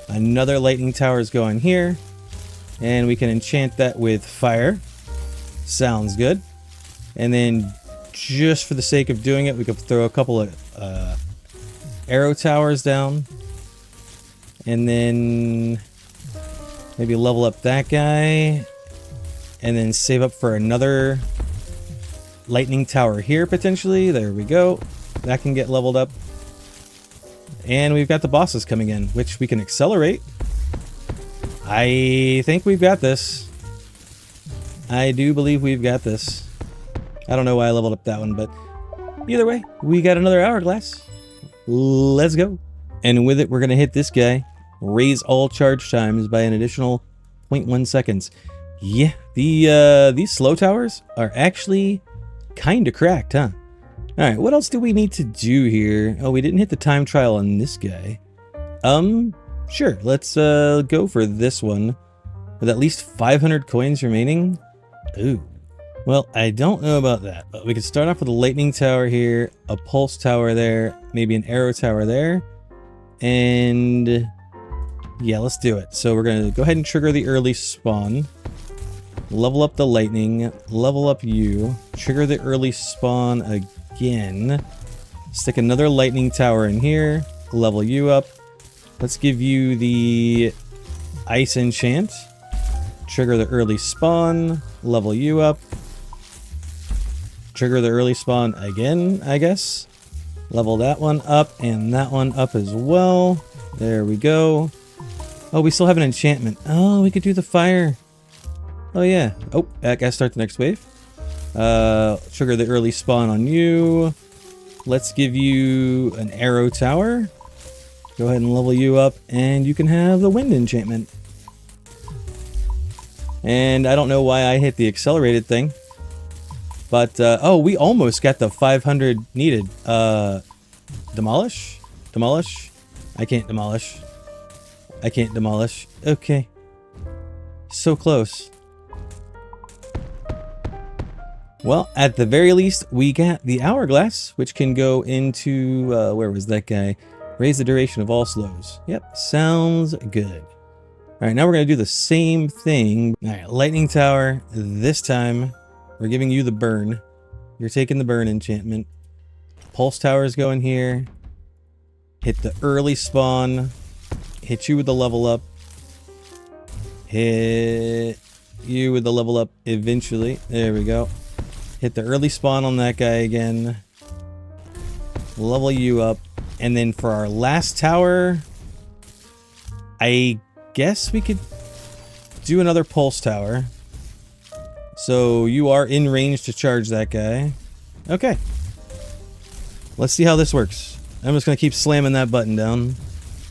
Another lightning tower is going here. And we can enchant that with fire. Sounds good. And then just for the sake of doing it, we could throw a couple of arrow towers down, and then maybe level up that guy, and then save up for another lightning tower here potentially. There we go. That can get leveled up, and we've got the bosses coming in, which we can accelerate. I think we've got this. I do believe we've got this. I don't know why I leveled up that one, but either way, we got another hourglass. Let's go. And with it, we're going to hit this guy. Raise all charge times by an additional 0.1 seconds. Yeah, these slow towers are actually kind of cracked, huh? All right, what else do we need to do here? Oh, we didn't hit the time trial on this guy. Sure, let's go for this one with at least 500 coins remaining. Ooh. Well, I don't know about that, but we could start off with a lightning tower here, a pulse tower there, maybe an arrow tower there, and yeah, let's do it. So we're going to go ahead and trigger the early spawn, level up the lightning, level up you, trigger the early spawn again, stick another lightning tower in here, level you up. Let's give you the ice enchant, trigger the early spawn, level you up. Trigger the early spawn again, I guess. Level that one up and that one up as well. There we go. Oh, we still have an enchantment. Oh, we could do the fire. Oh, yeah. Oh, I gotta start the next wave. Trigger the early spawn on you. Let's give you an arrow tower. Go ahead and level you up, and you can have the wind enchantment. And I don't know why I hit the accelerated thing. But, oh, we almost got the 500 needed. Demolish? Demolish? I can't demolish. I can't demolish. Okay. So close. Well, at the very least, we got the hourglass, which can go into, where was that guy? Raise the duration of all slows. Yep, sounds good. All right, now we're going to do the same thing. All right, lightning tower. This time, we're giving you the burn. You're taking the burn enchantment. Pulse towers go in here. Hit the early spawn. Hit you with the level up. Hit you with the level up eventually. There we go. Hit the early spawn on that guy again. Level you up. And then for our last tower, I guess we could do another pulse tower. So you are in range to charge that guy. Okay. Let's see how this works. I'm just going to keep slamming that button down.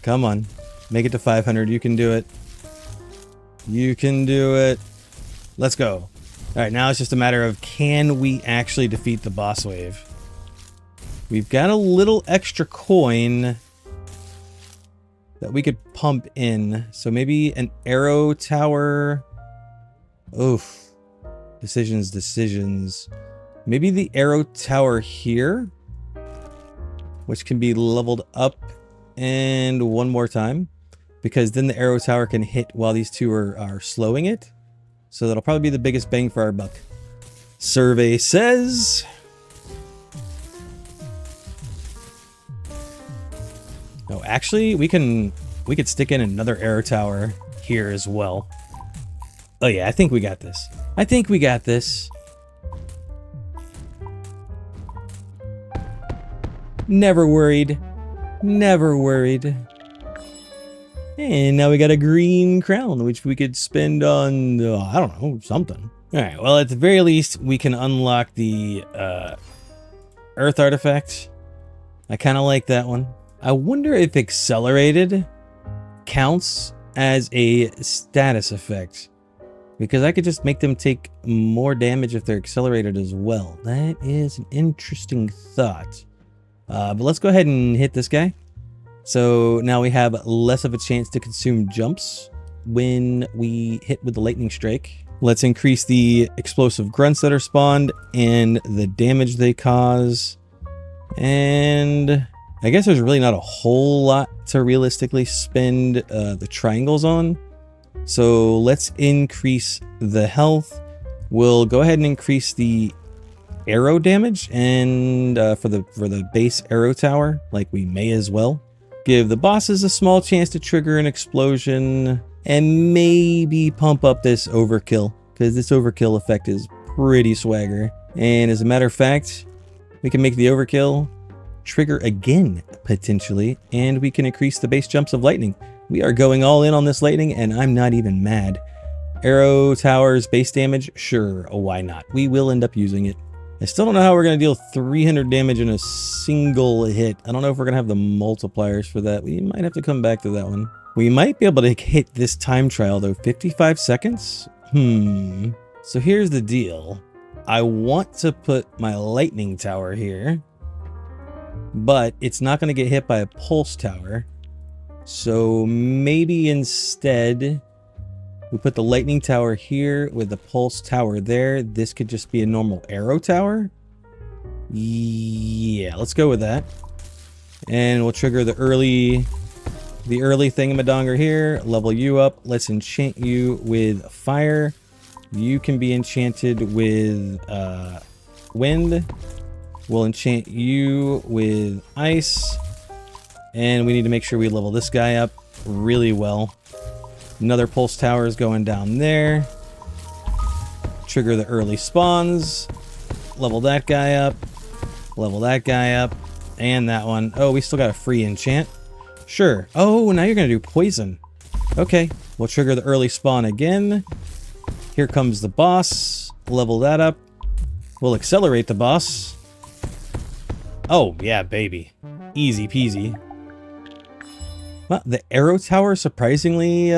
Come on. Make it to 500. You can do it. You can do it. Let's go. Alright, now it's just a matter of, can we actually defeat the boss wave? We've got a little extra coin that we could pump in. So maybe an arrow tower. Oof. Decisions. Maybe the arrow tower here, which can be leveled up and one more time, because then the arrow tower can hit while these two are slowing it. So that'll probably be the biggest bang for our buck. Survey says... Oh, actually, we could stick in another arrow tower here as well. Oh yeah, I think we got this. I think we got this. Never worried. Never worried. And now we got a green crown, which we could spend on, I don't know, something. Alright, well, at the very least, we can unlock the Earth artifact. I kind of like that one. I wonder if accelerated counts as a status effect, because I could just make them take more damage if they're accelerated as well. That is an interesting thought. But let's go ahead and hit this guy. So now we have less of a chance to consume jumps when we hit with the lightning strike. Let's increase the explosive grunts that are spawned and the damage they cause. And I guess there's really not a whole lot to realistically spend the triangles on. So let's increase the health. We'll go ahead and increase the arrow damage, and for the base arrow tower, like, we may as well give the bosses a small chance to trigger an explosion, and maybe pump up this overkill, because this overkill effect is pretty swagger. And as a matter of fact, we can make the overkill trigger again potentially, and we can increase the base jumps of lightning. We are going all in on this lightning, and I'm not even mad. Arrow towers base damage, sure, why not? We will end up using it. I still don't know how we're going to deal 300 damage in a single hit. I don't know if we're going to have the multipliers for that. We might have to come back to that one. We might be able to hit this time trial though. 55 seconds? So here's the deal. I want to put my lightning tower here, but it's not going to get hit by a pulse tower. So maybe instead we put the lightning tower here with the pulse tower there. This could just be a normal arrow tower. Yeah, let's go with that. And we'll trigger the early thingamadonger here. Level you up. Let's enchant you with fire. You can be enchanted with wind. We'll enchant you with ice. And we need to make sure we level this guy up really well. Another pulse tower is going down there. Trigger the early spawns. Level that guy up. Level that guy up. And that one. Oh, we still got a free enchant. Sure. Oh, now you're going to do poison. Okay, we'll trigger the early spawn again. Here comes the boss. Level that up. We'll accelerate the boss. Oh, yeah, baby. Easy peasy. Well, the arrow tower surprisingly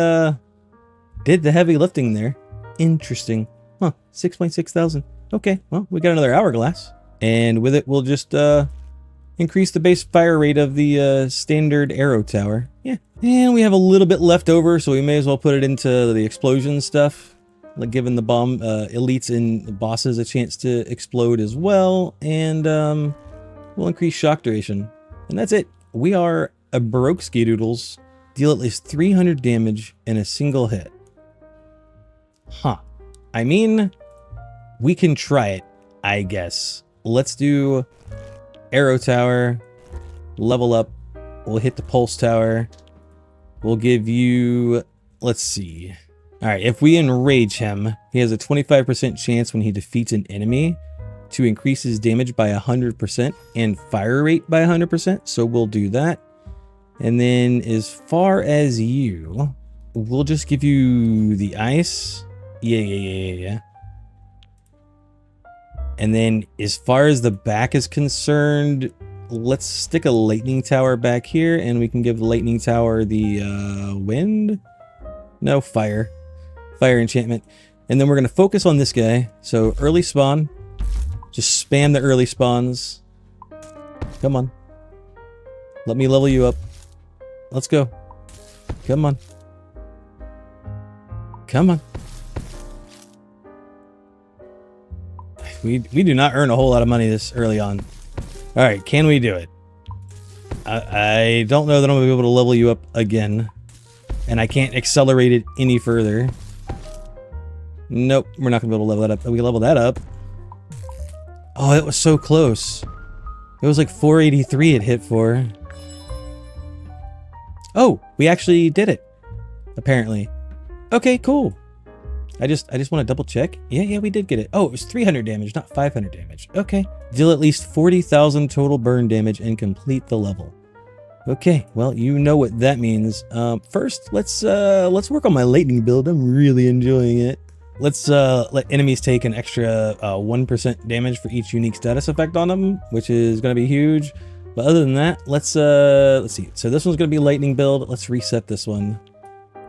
did the heavy lifting there. Interesting. Huh, 6.6 thousand. Okay, well, we got another hourglass. And with it, we'll just increase the base fire rate of the standard arrow tower. Yeah. And we have a little bit left over, so we may as well put it into the explosion stuff. Like giving the bomb elites and bosses a chance to explode as well. And we'll increase shock duration. And that's it. We are a Baroque Ski-Doodles. Deal at least 300 damage in a single hit. Huh. I mean, we can try it, I guess. Let's do arrow tower, level up. We'll hit the pulse tower. We'll give you, let's see. All right, if we enrage him, he has a 25% chance when he defeats an enemy to increase his damage by 100% and fire rate by 100%. So we'll do that. And then as far as you, we'll just give you the ice. Yeah. And then as far as the back is concerned, let's stick a lightning tower back here, and we can give the lightning tower the wind. No, fire enchantment. And then we're going to focus on this guy. So early spawn, just spam the early spawns. Come on. Let me level you up. Let's go. Come on. Come on. We do not earn a whole lot of money this early on. All right, can we do it? I don't know that I'm going to be able to level you up again. And I can't accelerate it any further. Nope, we're not going to be able to level that up. We level that up. Oh, it was so close. It was like 483 it hit for. Oh, we actually did it. Apparently. Okay, cool. I just want to double check. Yeah, we did get it. Oh, it was 300 damage, not 500 damage. Okay. Deal at least 40,000 total burn damage and complete the level. Okay, well, you know what that means. First, let's work on my lightning build. I'm really enjoying it. Let's let enemies take an extra 1% damage for each unique status effect on them, which is going to be huge. But other than that, let's see. So this one's going to be lightning build. Let's reset this one.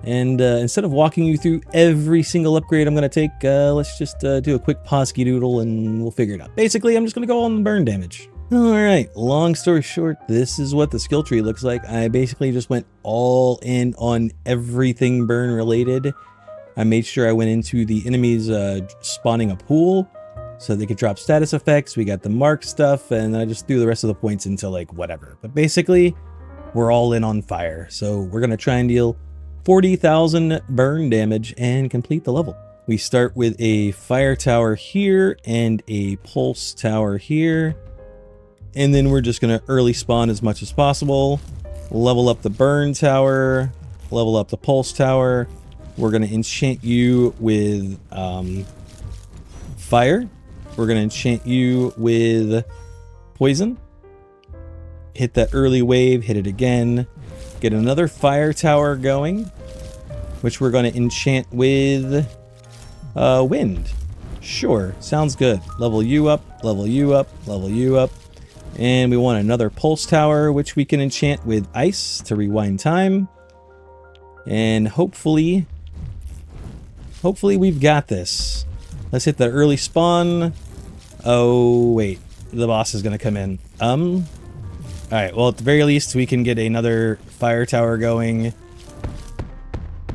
And instead of walking you through every single upgrade I'm going to take, let's just do a quick Posky Doodle and we'll figure it out. Basically, I'm just going to go on the burn damage. Alright, long story short, this is what the skill tree looks like. I basically just went all in on everything burn related. I made sure I went into the enemies spawning a pool so they could drop status effects. We got the mark stuff, and I just threw the rest of the points into like whatever. But basically, we're all in on fire. So we're going to try and deal 40,000 burn damage and complete the level. We start with a fire tower here and a pulse tower here. And then we're just going to early spawn as much as possible. Level up the burn tower. Level up the pulse tower. We're going to enchant you with fire. We're going to enchant you with poison. Hit that early wave. Hit it again. Get another fire tower going, which we're going to enchant with wind. Sure, sounds good. Level you up, level you up, level you up. And we want another pulse tower, which we can enchant with ice to rewind time. And hopefully we've got this. Let's hit the early spawn. Oh, wait. The boss is going to come in. Alright, well, at the very least, we can get another fire tower going.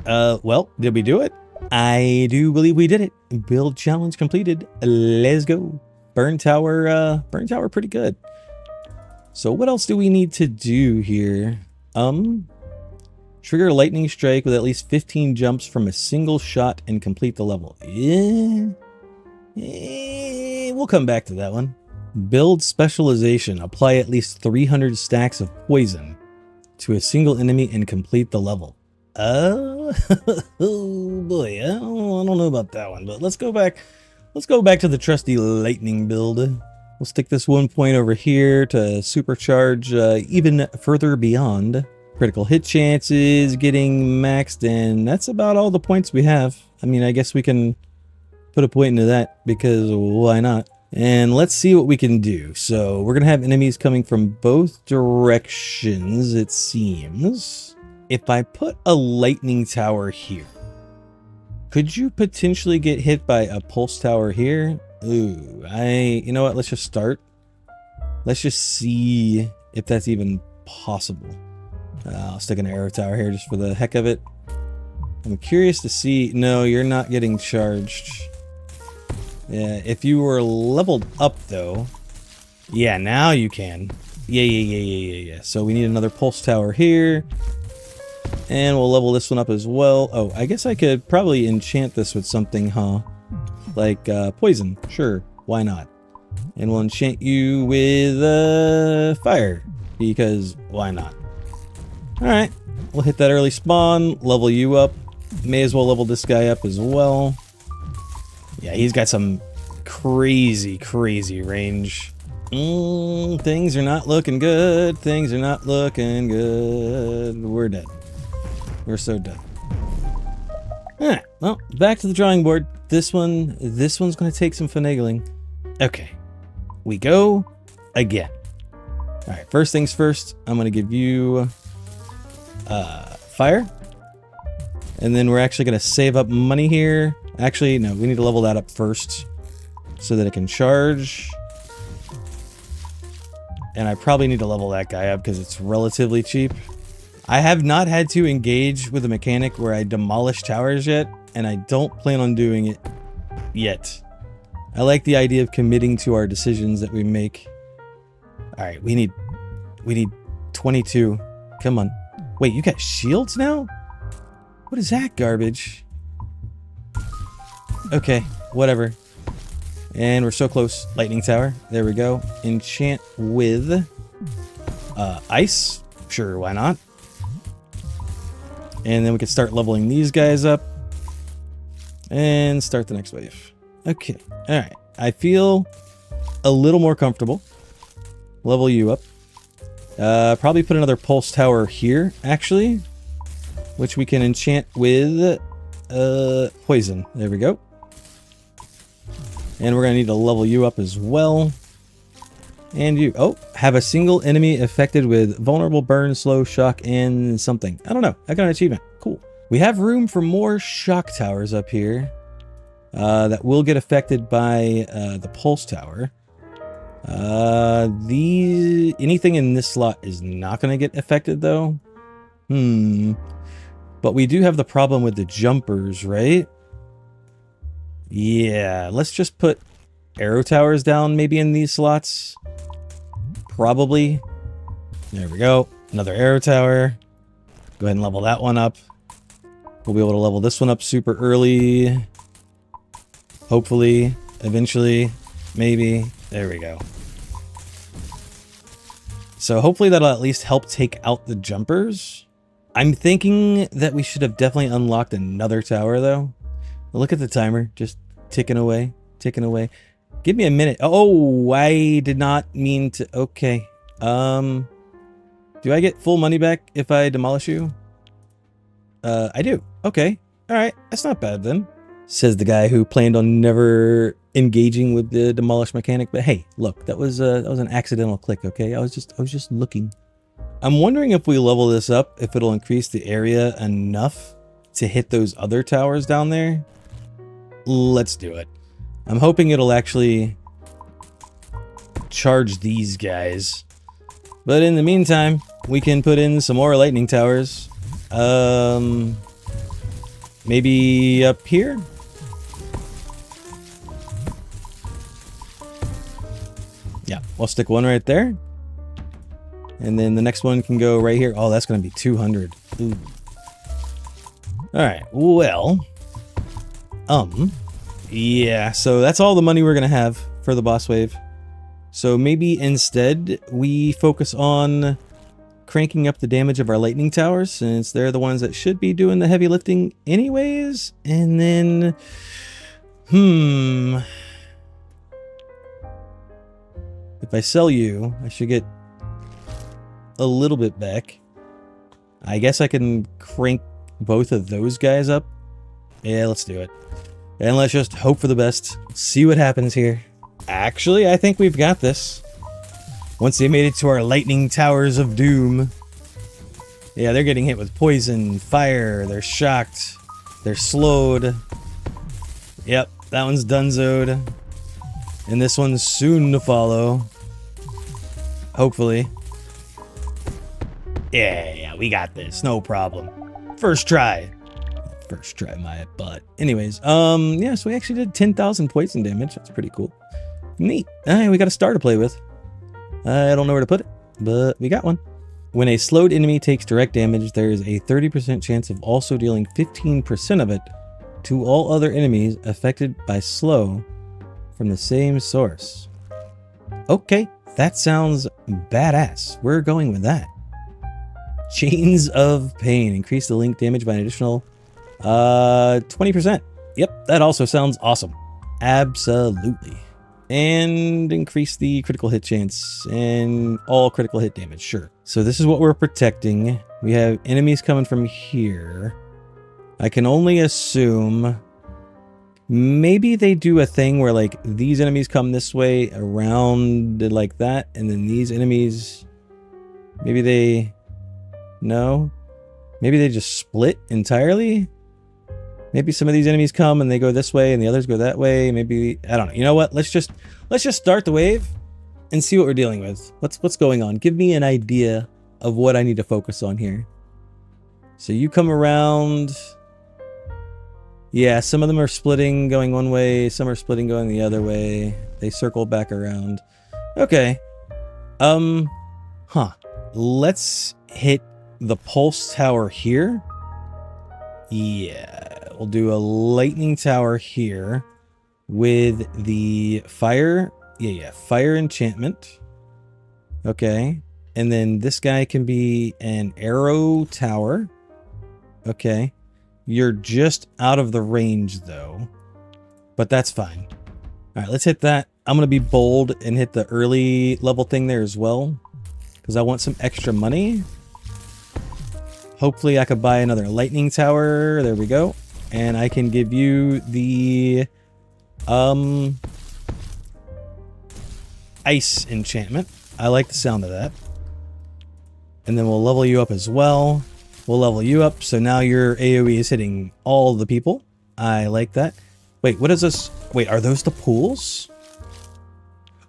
Well, did we do it? I do believe we did it. Build challenge completed. Let's go. Burn tower pretty good. So what else do we need to do here? Trigger lightning strike with at least 15 jumps from a single shot and complete the level. Yeah. We'll come back to that one. Build specialization. Apply at least 300 stacks of poison to a single enemy and complete the level. Oh boy, I don't know about that one, but let's go back. Let's go back to the trusty lightning build. We'll stick this 1 point over here to supercharge even further beyond. Critical hit chances getting maxed, and that's about all the points we have. I mean, I guess we can put a point into that because why not? And let's see what we can do. So we're gonna have enemies coming from both directions, it seems. If I put a lightning tower here, could you potentially get hit by a pulse tower here? Ooh, you know what? Let's just start. Let's just see if that's even possible. I'll stick an arrow tower here just for the heck of it. I'm curious to see. No, you're not getting charged. Yeah, if you were leveled up though. Yeah, now you can. Yeah. So we need another pulse tower here. And we'll level this one up as well. Oh, I guess I could probably enchant this with something, huh? Like poison. Sure, why not? And we'll enchant you with fire. Because why not? Alright, we'll hit that early spawn, level you up. May as well level this guy up as well. Yeah, he's got some crazy range. Things are not looking good. Things are not looking good. We're dead. We're so dead. Alright, well, back to the drawing board. This one's going to take some finagling. Okay, we go again. Alright, first things first, I'm going to give you fire. And then we're actually going to save up money here. Actually, no, we need to level that up first so that it can charge. And I probably need to level that guy up because it's relatively cheap. I have not had to engage with a mechanic where I demolish towers yet, and I don't plan on doing it yet. I like the idea of committing to our decisions that we make. All right, we need 22. Come on. Wait, you got shields now? What is that garbage? Okay, whatever. And we're so close. Lightning tower. There we go. Enchant with ice. Sure, why not? And then we can start leveling these guys up. And start the next wave. Okay, alright. I feel a little more comfortable. Level you up. Probably put another pulse tower here, actually. Which we can enchant with poison. There we go. And we're going to need to level you up as well. And you, have a single enemy affected with vulnerable burn, slow, shock, and something. I don't know. I got an achievement. Cool. We have room for more shock towers up here that will get affected by the pulse tower. Anything in this slot is not going to get affected though. But we do have the problem with the jumpers, right? Yeah, let's just put arrow towers down maybe in these slots. Probably. There we go. Another arrow tower. Go ahead and level that one up. We'll be able to level this one up super early. Hopefully. Eventually. Maybe. There we go. So hopefully that'll at least help take out the jumpers. I'm thinking that we should have definitely unlocked another tower though. Look at the timer, just ticking away, ticking away. Give me a minute. Oh, I did not mean to. Okay. Do I get full money back if I demolish you? I do. Okay. All right. That's not bad then. Says the guy who planned on never engaging with the demolish mechanic. But hey, look, that was an accidental click. Okay. I was just looking. I'm wondering if we level this up, if it'll increase the area enough to hit those other towers down there. Let's do it. I'm hoping it'll actually charge these guys. But in the meantime, we can put in some more lightning towers. Maybe up here? Yeah, we'll stick one right there. And then the next one can go right here. Oh, that's going to be 200. Ooh. All right, well... yeah, so that's all the money we're gonna have for the boss wave. So maybe instead we focus on cranking up the damage of our lightning towers, since they're the ones that should be doing the heavy lifting anyways. And then, if I sell you, I should get a little bit back. I guess I can crank both of those guys up. Yeah, let's do it. And let's just hope for the best. See what happens here. Actually, I think we've got this. Once they made it to our lightning towers of doom. Yeah, they're getting hit with poison, fire, they're shocked, they're slowed. Yep, that one's donezoed. And this one's soon to follow. Hopefully. Yeah, we got this, no problem. First try. First try my butt. Anyways, yeah, so we actually did 10,000 poison damage. That's pretty cool. Neat. Alright, we got a star to play with. I don't know where to put it, but we got one. When a slowed enemy takes direct damage, there is a 30% chance of also dealing 15% of it to all other enemies affected by slow from the same source. Okay, that sounds badass. We're going with that. Chains of Pain. Increase the link damage by an additional 20%. Yep, that also sounds awesome. Absolutely. And increase the critical hit chance and all critical hit damage, sure. So this is what we're protecting. We have enemies coming from here. I can only assume maybe they do a thing where like these enemies come this way around like that, and then these enemies, maybe they, no, maybe they just split entirely. Maybe some of these enemies come and they go this way and the others go that way. Maybe, I don't know. You know what? Let's just start the wave and see what we're dealing with. What's going on? Give me an idea of what I need to focus on here. So you come around. Yeah, some of them are splitting going one way, some are splitting going the other way. They circle back around. Okay. Let's hit the pulse tower here. Yeah, we'll do a lightning tower here with the fire. Yeah, fire enchantment. Okay. And then this guy can be an arrow tower. Okay. You're just out of the range though, but that's fine. All right, let's hit that. I'm going to be bold and hit the early level thing there as well, because I want some extra money. Hopefully I could buy another lightning tower. There we go. And I can give you the ice enchantment. I like the sound of that. And then we'll level you up as well. We'll level you up. So now your AoE is hitting all the people. I like that. Wait, what is this? Wait, are those the pools?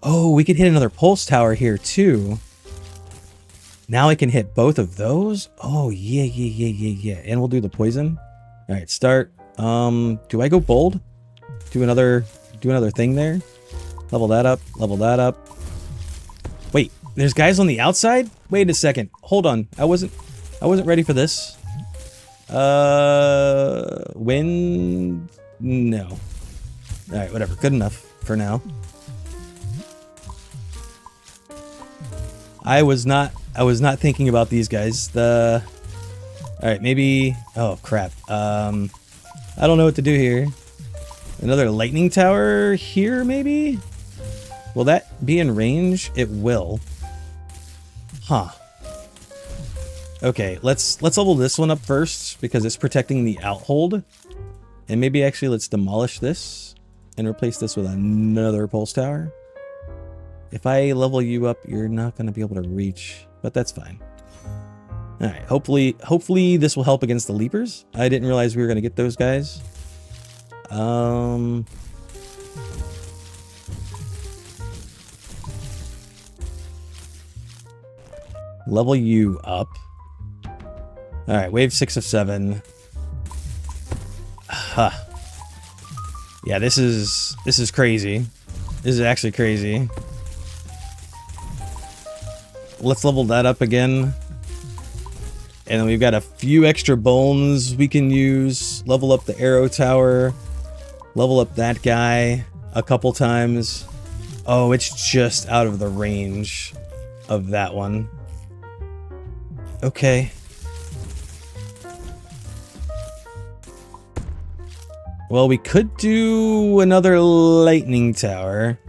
Oh, we could hit another pulse tower here too. Now I can hit both of those. Oh, yeah. And we'll do the poison. All right, start. Do I go bold? Do another thing there. Level that up. Level that up. Wait, there's guys on the outside? Wait a second. Hold on. I wasn't ready for this. Wind? No. All right, whatever. Good enough for now. I was not thinking about these guys. All right, maybe. Oh crap. I don't know what to do here. Another lightning tower here, maybe. Will that be in range? It will. Huh. Okay, let's level this one up first because it's protecting the Outhold, and maybe actually let's demolish this and replace this with another pulse tower. If I level you up, you're not going to be able to reach, but that's fine. All right, hopefully this will help against the leapers. I didn't realize we were going to get those guys. Level you up. All right, wave 6 of 7. Huh. Yeah, this is crazy. This is actually crazy. Let's level that up again. And then we've got a few extra bones we can use. Level up the arrow tower. Level up that guy a couple times. Oh, it's just out of the range of that one. Okay. Well, we could do another lightning tower.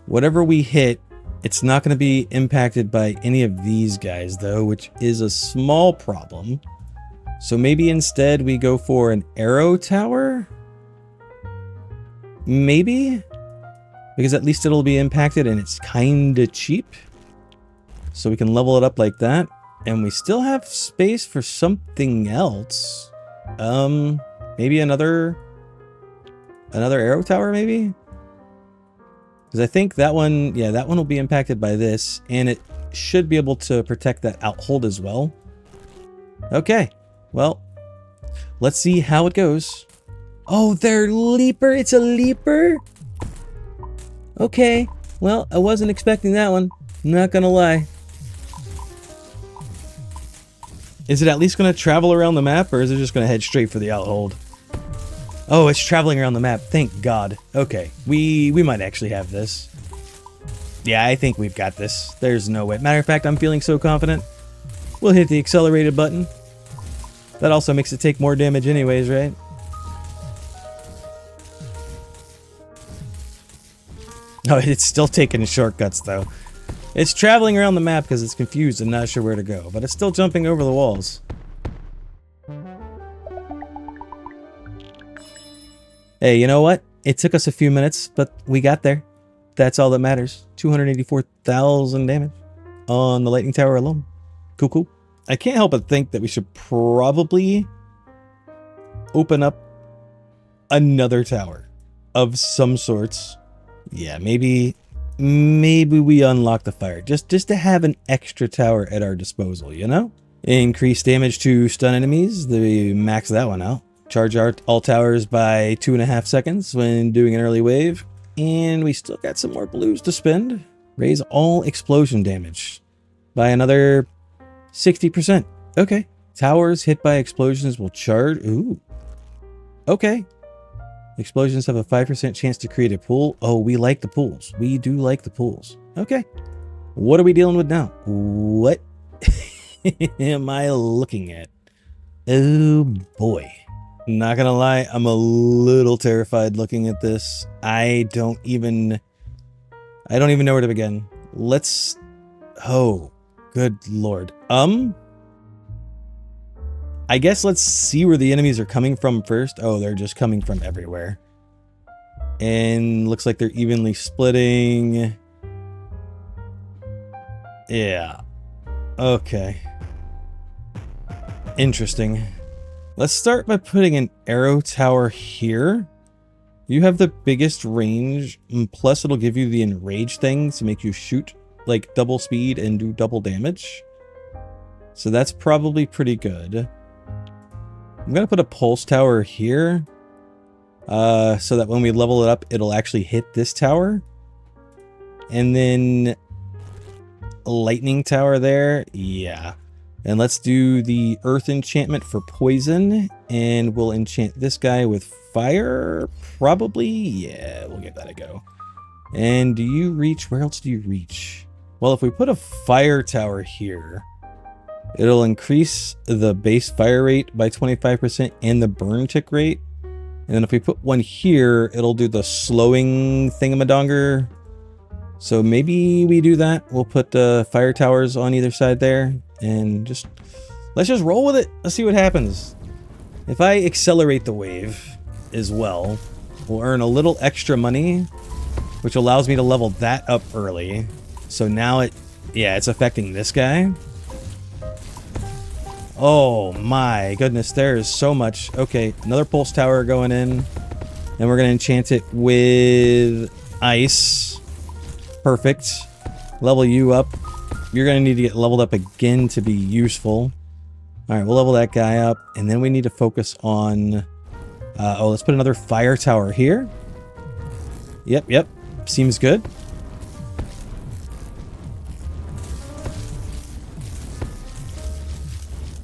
Whatever we hit It's not going to be impacted by any of these guys, though, which is a small problem. So maybe instead we go for an arrow tower? Maybe? Because at least it'll be impacted and it's kind of cheap. So we can level it up like that. And we still have space for something else. Maybe another arrow tower, maybe? Because I think that one, yeah, that one will be impacted by this. And it should be able to protect that outhold as well. Okay, well, let's see how it goes. Oh, they're leaper. It's a leaper? Okay, well, I wasn't expecting that one. Not gonna lie. Is it at least gonna travel around the map, or is it just gonna head straight for the outhold? Oh, it's traveling around the map. Thank God. Okay, we might actually have this. Yeah, I think we've got this. There's no way. Matter of fact, I'm feeling so confident. We'll hit the accelerated button. That also makes it take more damage anyways, right? Oh, it's still taking shortcuts, though. It's traveling around the map because it's confused and not sure where to go, but it's still jumping over the walls. Hey, you know what? It took us a few minutes, but we got there. That's all that matters. 284,000 damage on the lightning tower alone. Cool, cool. I can't help but think that we should probably open up another tower of some sorts. Yeah, maybe we unlock the fire just to have an extra tower at our disposal, you know? Increase damage to stun enemies. They max that one out. Charge all towers by 2.5 seconds when doing an early wave. And we still got some more blues to spend. Raise all explosion damage by another 60%. Okay. Towers hit by explosions will charge. Ooh. Okay. Explosions have a 5% chance to create a pool. Oh, we like the pools. We do like the pools. Okay. What are we dealing with now? What am I looking at? Oh boy. Not gonna lie, I'm a little terrified looking at this. I don't even know where to begin. Let's... Oh, good lord. I guess let's see where the enemies are coming from first. Oh, they're just coming from everywhere. And looks like they're evenly splitting. Yeah. Okay. Interesting. Let's start by putting an arrow tower here. You have the biggest range, and plus it'll give you the enrage thing to make you shoot like double speed and do double damage. So that's probably pretty good. I'm gonna put a pulse tower here, so that when we level it up, it'll actually hit this tower. And then a lightning tower there. Yeah. And let's do the earth enchantment for poison, and we'll enchant this guy with fire, probably. Yeah, we'll give that a go. And do you reach? Where else do you reach? Well, if we put a fire tower here, it'll increase the base fire rate by 25% and the burn tick rate. And then if we put one here, it'll do the slowing thingamadonger. So maybe we do that. We'll put fire towers on either side there. And let's just roll with it. Let's see what happens. If I accelerate the wave as well, we'll earn a little extra money, which allows me to level that up early. So now it's affecting this guy. Oh my goodness, there is so much. Okay, another pulse tower going in. And we're going to enchant it with ice. Perfect. Level you up. You're going to need to get leveled up again to be useful. All right, we'll level that guy up. And then we need to focus on... let's put another fire tower here. Yep. Seems good.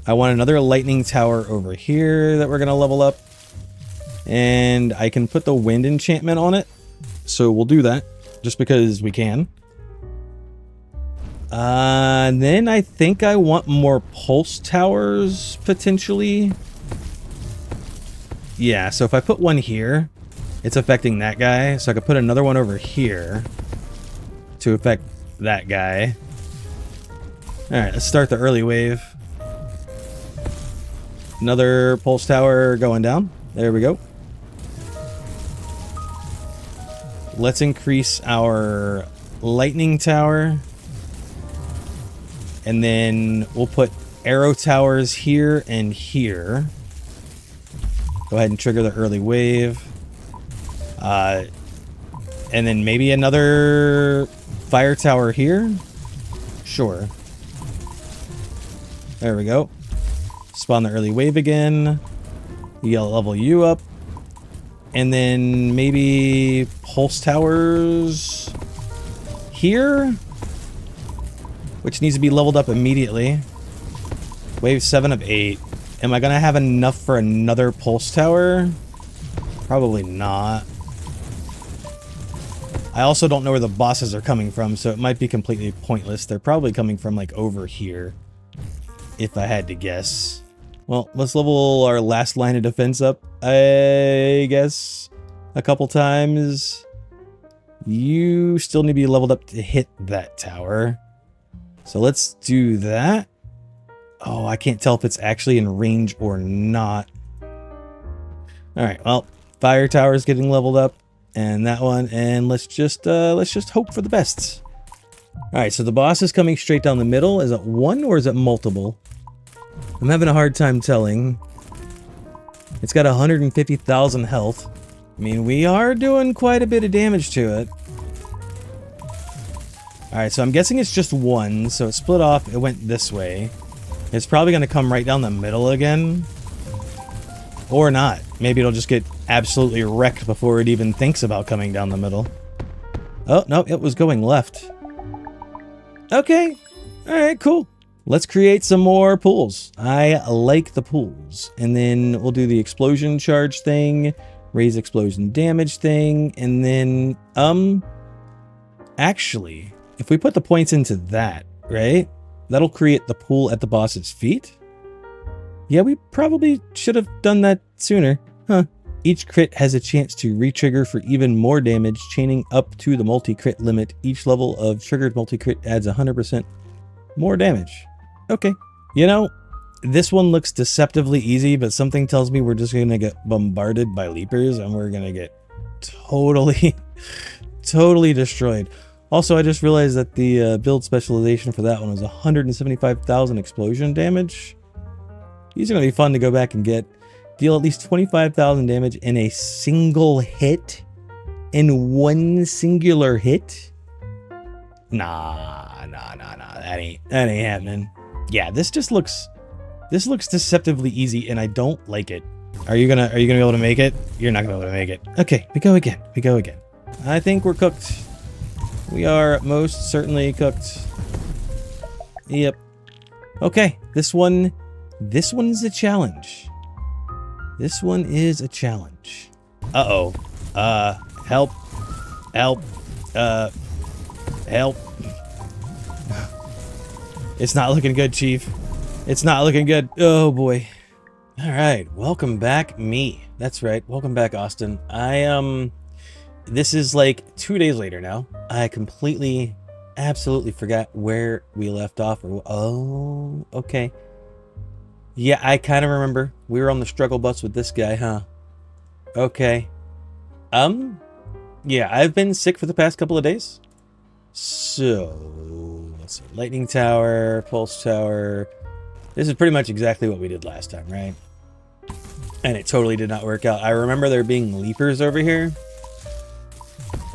I want another lightning tower over here that we're going to level up. And I can put the wind enchantment on it. So we'll do that just because we can. And then I think I want more pulse towers, potentially. Yeah, so if I put one here, it's affecting that guy. So I could put another one over here to affect that guy. Alright, let's start the early wave. Another pulse tower going down. There we go. Let's increase our lightning tower. And then we'll put arrow towers here and here. Go ahead and trigger the early wave. And then maybe another fire tower here. Sure. There we go. Spawn the early wave again. You'll level you up. And then maybe pulse towers here, which needs to be leveled up immediately. Wave 7 of 8. Am I going to have enough for another pulse tower? Probably not. I also don't know where the bosses are coming from, so it might be completely pointless. They're probably coming from like over here, if I had to guess. Well, let's level our last line of defense up, I guess, a couple times. You still need to be leveled up to hit that tower. So let's do that. Oh, I can't tell if it's actually in range or not. All right, well, fire tower is getting leveled up, and that one, and let's just hope for the best. All right, so the boss is coming straight down the middle. Is it one or is it multiple? I'm having a hard time telling. It's got 150,000 health. I mean, we are doing quite a bit of damage to it. Alright, so I'm guessing it's just one, so it split off, it went this way. It's probably going to come right down the middle again. Or not. Maybe it'll just get absolutely wrecked before it even thinks about coming down the middle. Oh, no, it was going left. Okay. Alright, cool. Let's create some more pools. I like the pools. And then we'll do the explosion charge thing, raise explosion damage thing, and then, actually, if we put the points into that, right, that'll create the pool at the boss's feet. Yeah, we probably should have done that sooner. Huh. Each crit has a chance to re-trigger for even more damage, chaining up to the multi-crit limit. Each level of triggered multi-crit adds 100% more damage. Okay. You know, this one looks deceptively easy, but something tells me we're just going to get bombarded by leapers and we're going to get totally, totally destroyed. Also, I just realized that the build specialization for that one was 175,000 explosion damage. These are going to be fun to go back and get. Deal at least 25,000 damage in a single hit. In one singular hit? Nah. That ain't happening. Yeah, this looks deceptively easy, and I don't like it. Are you gonna be able to make it? You're not gonna be able to make it. Okay, we go again. I think we're cooked. We are most certainly cooked. Yep. Okay, this one's a challenge. This one is a challenge. Uh-oh. Help. Help. Help. It's not looking good, Chief. It's not looking good. Oh, boy. All right. Welcome back, me. That's right. Welcome back, Austin. This is like 2 days later now. I completely, absolutely forgot where we left off. Oh, okay. Yeah, I kind of remember. We were on the struggle bus with this guy, huh? Okay. Yeah, I've been sick for the past couple of days. So, let's see. Lightning tower, pulse tower. This is pretty much exactly what we did last time, right? And it totally did not work out. I remember there being leapers over here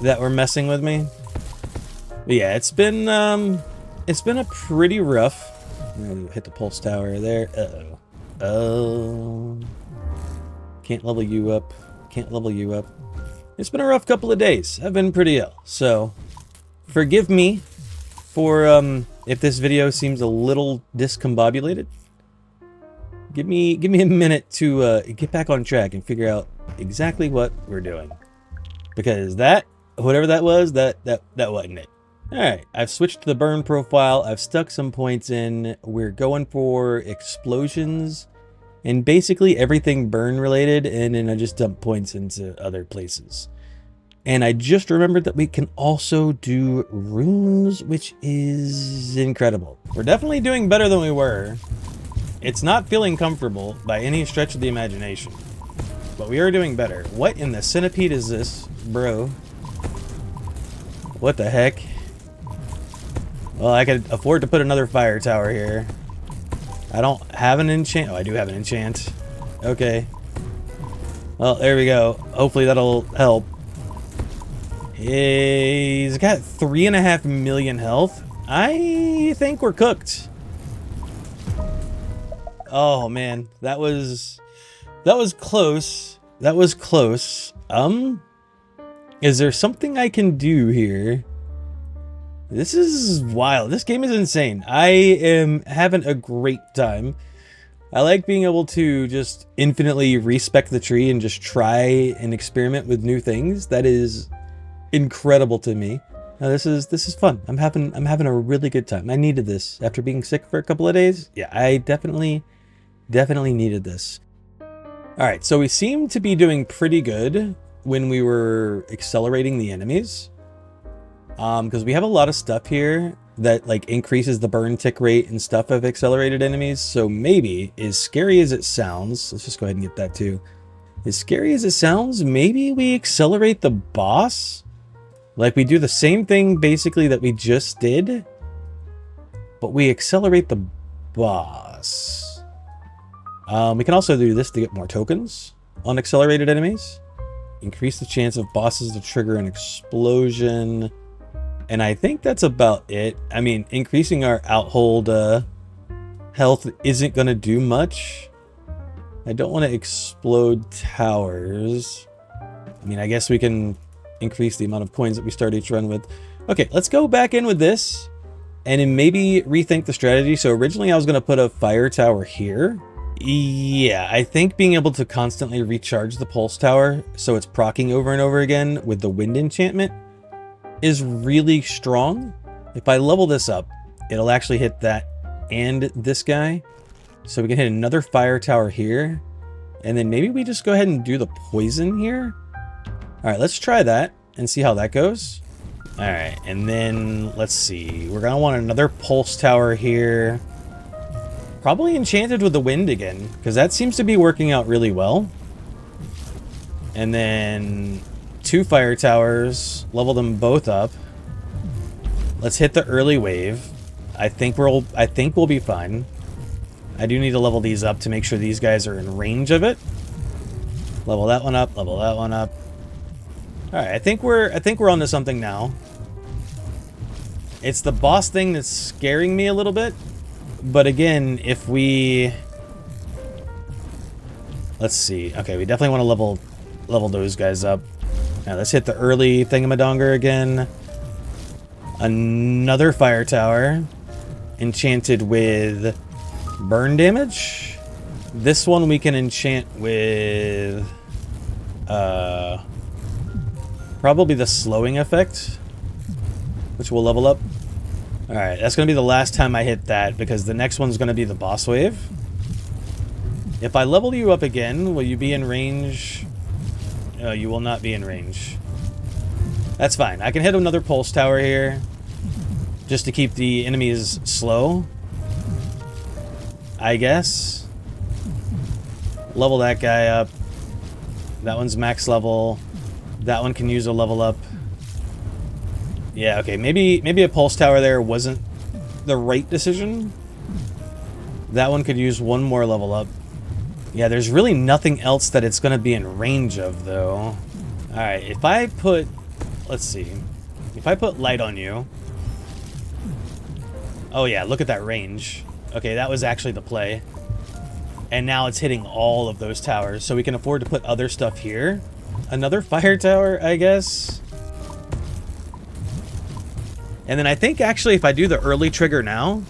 that were messing with me. But yeah, it's been a pretty rough. I'm gonna hit the pulse tower there. Uh-oh. Oh. Can't level you up. It's been a rough couple of days. I've been pretty ill. So, forgive me for if this video seems a little discombobulated. Give me a minute to get back on track and figure out exactly what we're doing. Because whatever that was, that wasn't it. Alright, I've switched to the burn profile. I've stuck some points in. We're going for explosions and basically everything burn related, and then I just dump points into other places. And I just remembered that we can also do runes, which is incredible. We're definitely doing better than we were. It's not feeling comfortable by any stretch of the imagination, but we are doing better. What in the centipede is this, bro? What the heck? Well, I could afford to put another fire tower here. I don't have an enchant. Oh, I do have an enchant. Okay. Well, there we go. Hopefully that'll help. He's got 3.5 million health. I think we're cooked. Oh man, that was close. That was close. Is there something I can do here? This is wild. This game is insane. I am having a great time. I like being able to just infinitely respec the tree and just try and experiment with new things. That is incredible to me. Now, this is fun. I'm having a really good time. I needed this after being sick for a couple of days. Yeah, I definitely needed this. All right, so we seem to be doing pretty good when we were accelerating the enemies. Because we have a lot of stuff here that like increases the burn tick rate and stuff of accelerated enemies. So maybe, as scary as it sounds, let's just go ahead and get that too. As scary as it sounds, maybe we accelerate the boss. Like we do the same thing basically that we just did, but we accelerate the boss. We can also do this to get more tokens on accelerated enemies. Increase the chance of bosses to trigger an explosion. And I think that's about it. I mean, increasing our Outhold health isn't going to do much. I don't want to explode towers. I mean, I guess we can increase the amount of coins that we start each run with. Okay, let's go back in with this and then maybe rethink the strategy. So originally I was going to put a fire tower here. Yeah, I think being able to constantly recharge the pulse tower so it's proccing over and over again with the wind enchantment is really strong. If I level this up, it'll actually hit that and this guy. So we can hit another fire tower here. And then maybe we just go ahead and do the poison here. All right, let's try that and see how that goes. All right, and then let's see. We're gonna want another pulse tower here. Probably enchanted with the wind again, because that seems to be working out really well. And then 2 fire towers, level them both up. Let's hit the early wave. I think we'll be fine. I do need to level these up to make sure these guys are in range of it. Level that one up, level that one up. All right, I think we're onto something now. It's the boss thing that's scaring me a little bit. But again, if we... Let's see. Okay, we definitely want to level those guys up. Now let's hit the early thingamadonger again. Another fire tower. Enchanted with burn damage. This one we can enchant with... probably the slowing effect, which will level up. Alright, that's going to be the last time I hit that, because the next one's going to be the boss wave. If I level you up again, will you be in range? No, you will not be in range. That's fine. I can hit another pulse tower here, just to keep the enemies slow, I guess. Level that guy up. That one's max level. That one can use a level up. Yeah, okay, maybe a pulse tower there wasn't the right decision. That one could use one more level up. Yeah, there's really nothing else that it's going to be in range of, though. Alright, if I put... Let's see. If I put light on you... Oh yeah, look at that range. Okay, that was actually the play. And now it's hitting all of those towers, so we can afford to put other stuff here. Another fire tower, I guess. And then I think actually if I do the early trigger now...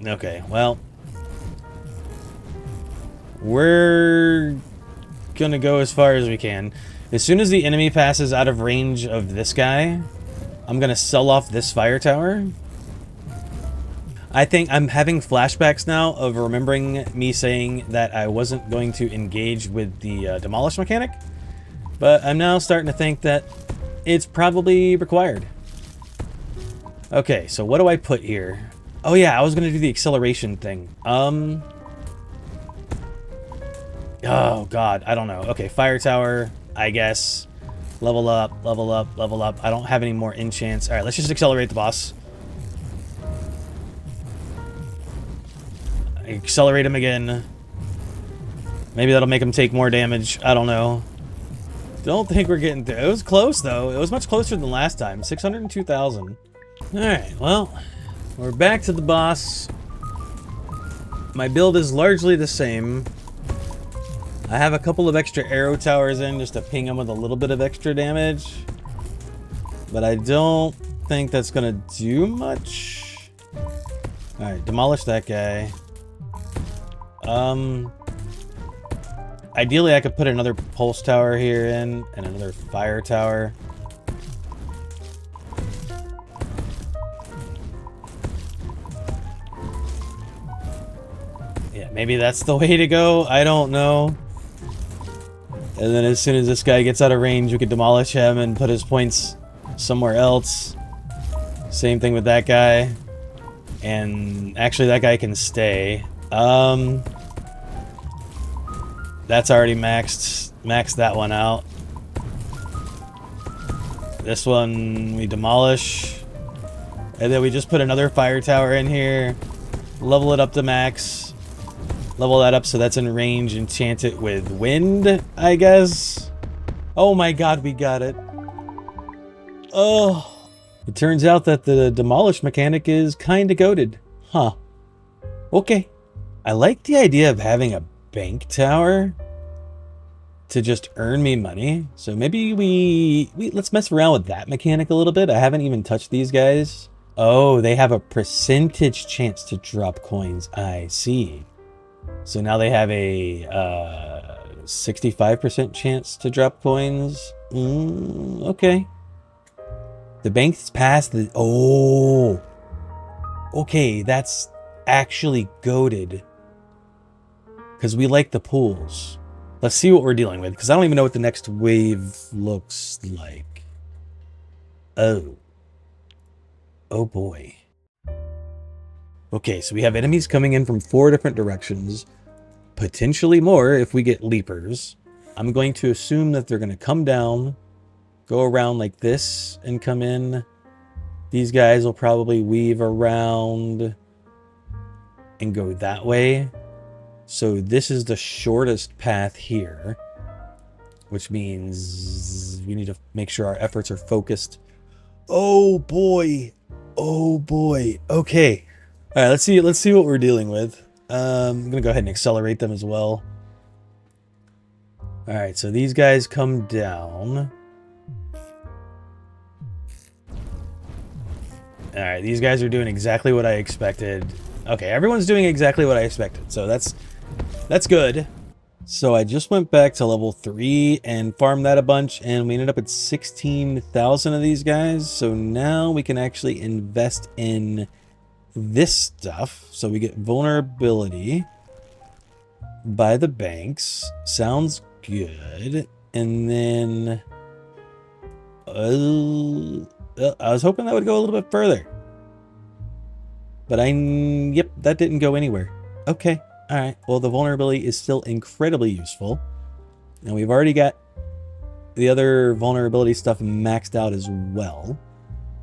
Okay, well... We're gonna go as far as we can. As soon as the enemy passes out of range of this guy, I'm gonna sell off this fire tower. I think I'm having flashbacks now of remembering me saying that I wasn't going to engage with the demolish mechanic, but I'm now starting to think that it's probably required. Okay, so what do I put here? Oh yeah, I was gonna do the acceleration thing. Oh god, I don't know. Okay, fire tower, I guess. Level up, level up, level up. I don't have any more enchants. Alright, let's just accelerate the boss. Accelerate him again. Maybe that'll make him take more damage. I don't know. Don't think we're getting through. It was close, though. It was much closer than last time. 602,000. Alright, well, we're back to the boss. My build is largely the same. I have a couple of extra arrow towers in just to ping him with a little bit of extra damage. But I don't think that's going to do much. Alright, demolish that guy. Ideally I could put another pulse tower here in and another fire tower. Yeah, maybe that's the way to go. I don't know. And then as soon as this guy gets out of range, we could demolish him and put his points somewhere else. Same thing with that guy. And actually that guy can stay. That's already maxed. Maxed that one out. This one we demolish. And then we just put another fire tower in here. Level it up to max. Level that up so that's in range. Enchant it with wind, I guess. Oh my god, we got it. Oh. It turns out that the demolish mechanic is kinda goated. Huh. Okay. I like the idea of having a bank tower to just earn me money. So maybe we let's mess around with that mechanic a little bit. I haven't even touched these guys. Oh, they have a percentage chance to drop coins. I see. So now they have a 65% chance to drop coins. Okay. The bank's past the... Oh. Okay, that's actually goated. Because we like the pools. Let's see what we're dealing with, because I don't even know what the next wave looks like. Oh. Oh boy. Okay, so we have enemies coming in from 4 different directions. Potentially more if we get leapers. I'm going to assume that they're going to come down, go around like this, and come in. These guys will probably weave around and go that way. So this is the shortest path here, which means we need to make sure our efforts are focused. Oh boy. Oh boy. Okay. All right, let's see what we're dealing with. I'm going to go ahead and accelerate them as well. All right, so these guys come down. All right, these guys are doing exactly what I expected. Okay, everyone's doing exactly what I expected, so that's good. So I just went back to level 3 and farmed that a bunch, and we ended up at 16,000 of these guys. So now we can actually invest in this stuff. So we get vulnerability by the banks. Sounds good. And then I was hoping that would go a little bit further, but yep, that didn't go anywhere. Okay. All right. Well, the vulnerability is still incredibly useful, and we've already got the other vulnerability stuff maxed out as well.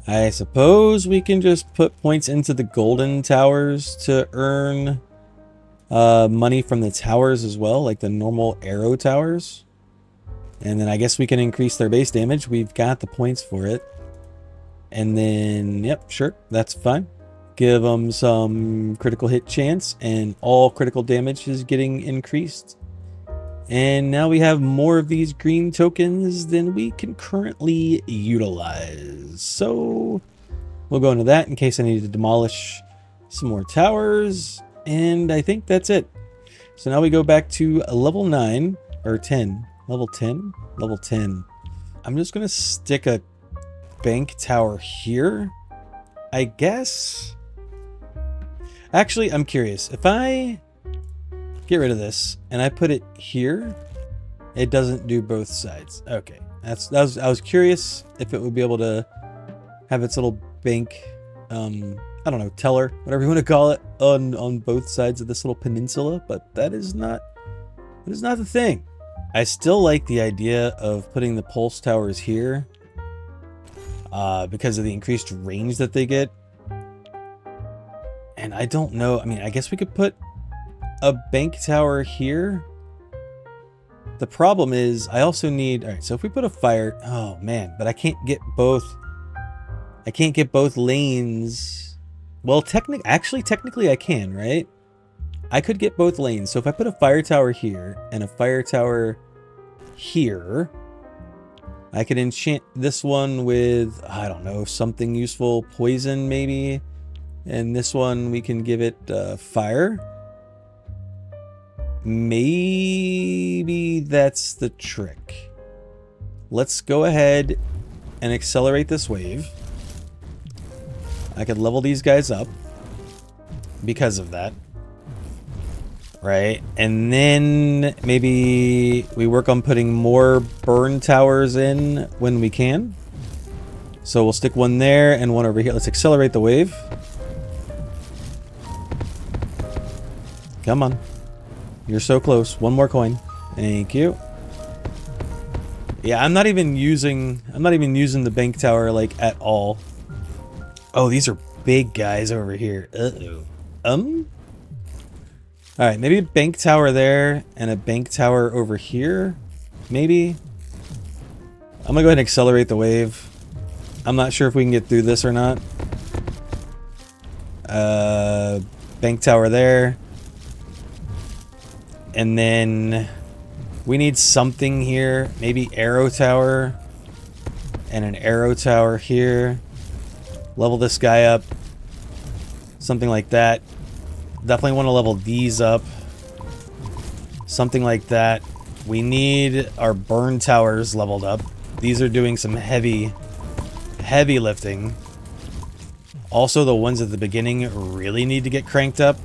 I suppose we can just put points into the golden towers to earn money from the towers as well, like the normal arrow towers. And then I guess we can increase their base damage. We've got the points for it. And then, yep, sure, that's fine. Give them some critical hit chance, and all critical damage is getting increased. And now we have more of these green tokens than we can currently utilize. So we'll go into that in case I need to demolish some more towers. And I think that's it. So now we go back to level 9 or 10. Level 10? Level 10. I'm just going to stick a bank tower here, I guess. Actually, I'm curious. If I get rid of this and I put it here, it doesn't do both sides. Okay, I was curious if it would be able to have its little bank, I don't know, teller, whatever you want to call it, on both sides of this little peninsula, but that is not the thing. I still like the idea of putting the pulse towers here, because of the increased range that they get. And I don't know, I mean, I guess we could put a bank tower here. The problem is I also need, all right, so if we put a fire, oh man, but I can't get both lanes. Well, technically I can, right? I could get both lanes. So if I put a fire tower here and a fire tower here, I could enchant this one with, I don't know, something useful, poison maybe. And this one we can give it fire. Maybe that's the trick. Let's go ahead and accelerate this wave. I could level these guys up because of that. Right? And then maybe we work on putting more burn towers in when we can. So we'll stick one there and one over here. Let's accelerate the wave. Come on. You're so close. One more coin. Thank you. Yeah, I'm not even using the bank tower like at all. Oh, these are big guys over here. Uh-oh. Alright, maybe a bank tower there and a bank tower over here. Maybe. I'm gonna go ahead and accelerate the wave. I'm not sure if we can get through this or not. Bank tower there. And then we need something here. Maybe arrow tower. And an arrow tower here. Level this guy up. Something like that. Definitely want to level these up. Something like that. We need our burn towers leveled up. These are doing some heavy lifting. Also, the ones at the beginning really need to get cranked up.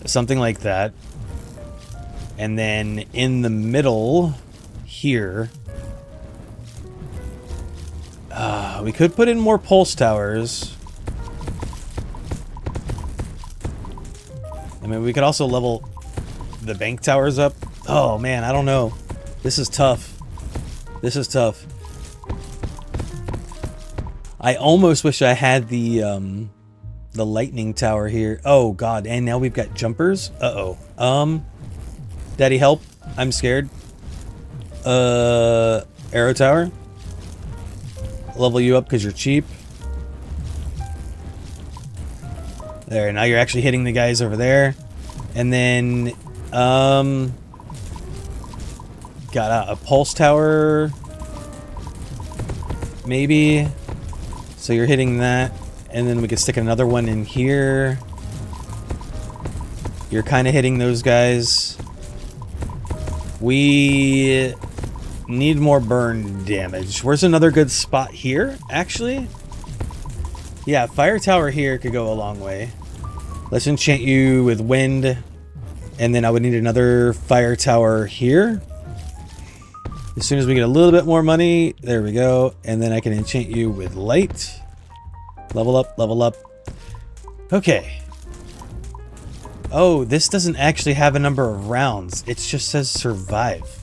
Something like that. And then in the middle here, we could put in more pulse towers. I mean, we could also level the bank towers up. Oh man, I don't know. This is tough. This is tough. I almost wish I had the lightning tower here. Oh god, and now we've got jumpers. Uh-oh. Daddy help. I'm scared. Arrow tower. Level you up because you're cheap. There, now you're actually hitting the guys over there. And then, got a pulse tower. Maybe. So you're hitting that. And then we could stick another one in here. You're kind of hitting those guys. We need more burn damage. Where's another good spot here, actually? Yeah, fire tower here could go a long way. Let's enchant you with wind. And then I would need another fire tower here. As soon as we get a little bit more money, there we go. And then I can enchant you with light. Level up, level up. Okay. Oh, this doesn't actually have a number of rounds. It just says survive.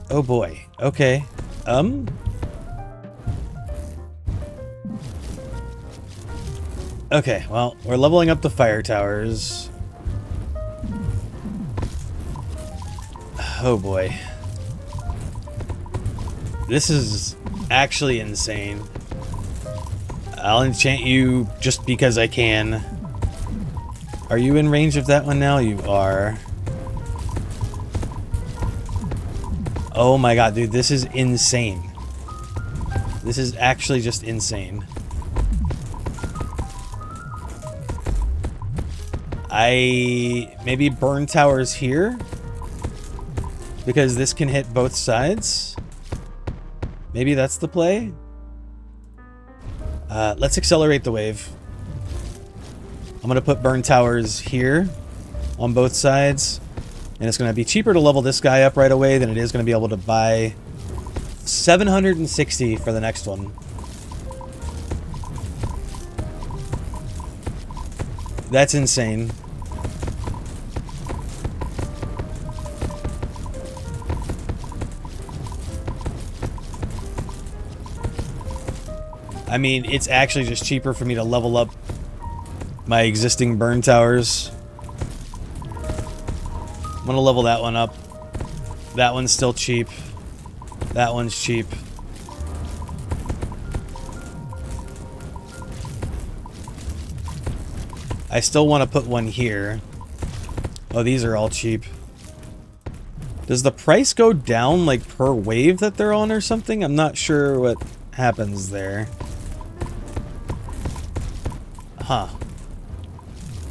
Oh boy. Okay. Okay, well, we're leveling up the fire towers. Oh boy. This is actually insane. I'll enchant you just because I can. Are you in range of that one now? You are. Oh my god, dude, this is insane. This is actually just insane. Maybe burn towers here, because this can hit both sides. Maybe that's the play. Let's accelerate the wave. I'm going to put burn towers here on both sides. And it's going to be cheaper to level this guy up right away than it is going to be able to buy 760 for the next one. That's insane. I mean, it's actually just cheaper for me to level up my existing burn towers. I'm gonna level that one up. That one's still cheap. That one's cheap. I still want to put one here. Oh, these are all cheap. Does the price go down like per wave that they're on or something? I'm not sure what happens there. Huh.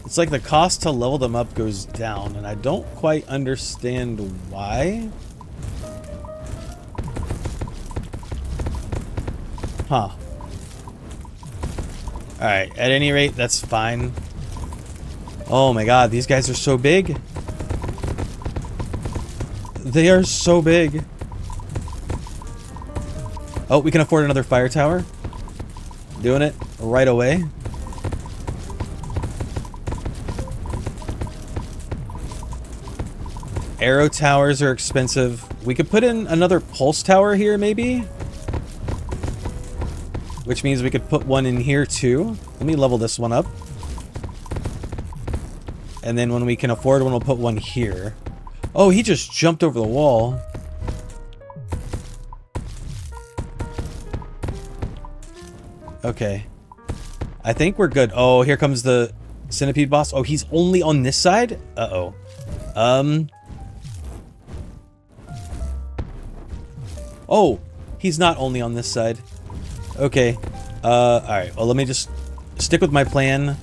It's like the cost to level them up goes down, and I don't quite understand why. Huh. Alright, at any rate, that's fine. Oh my god, these guys are so big. They are so big. Oh, we can afford another fire tower. Doing it right away. Arrow towers are expensive. We could put in another pulse tower here, maybe? Which means we could put one in here, too. Let me level this one up. And then when we can afford one, we'll put one here. Oh, he just jumped over the wall. Okay. I think we're good. Oh, here comes the centipede boss. Oh, he's only on this side? Uh-oh. Oh, he's not only on this side. Okay. Alright. Well, let me just stick with my plan.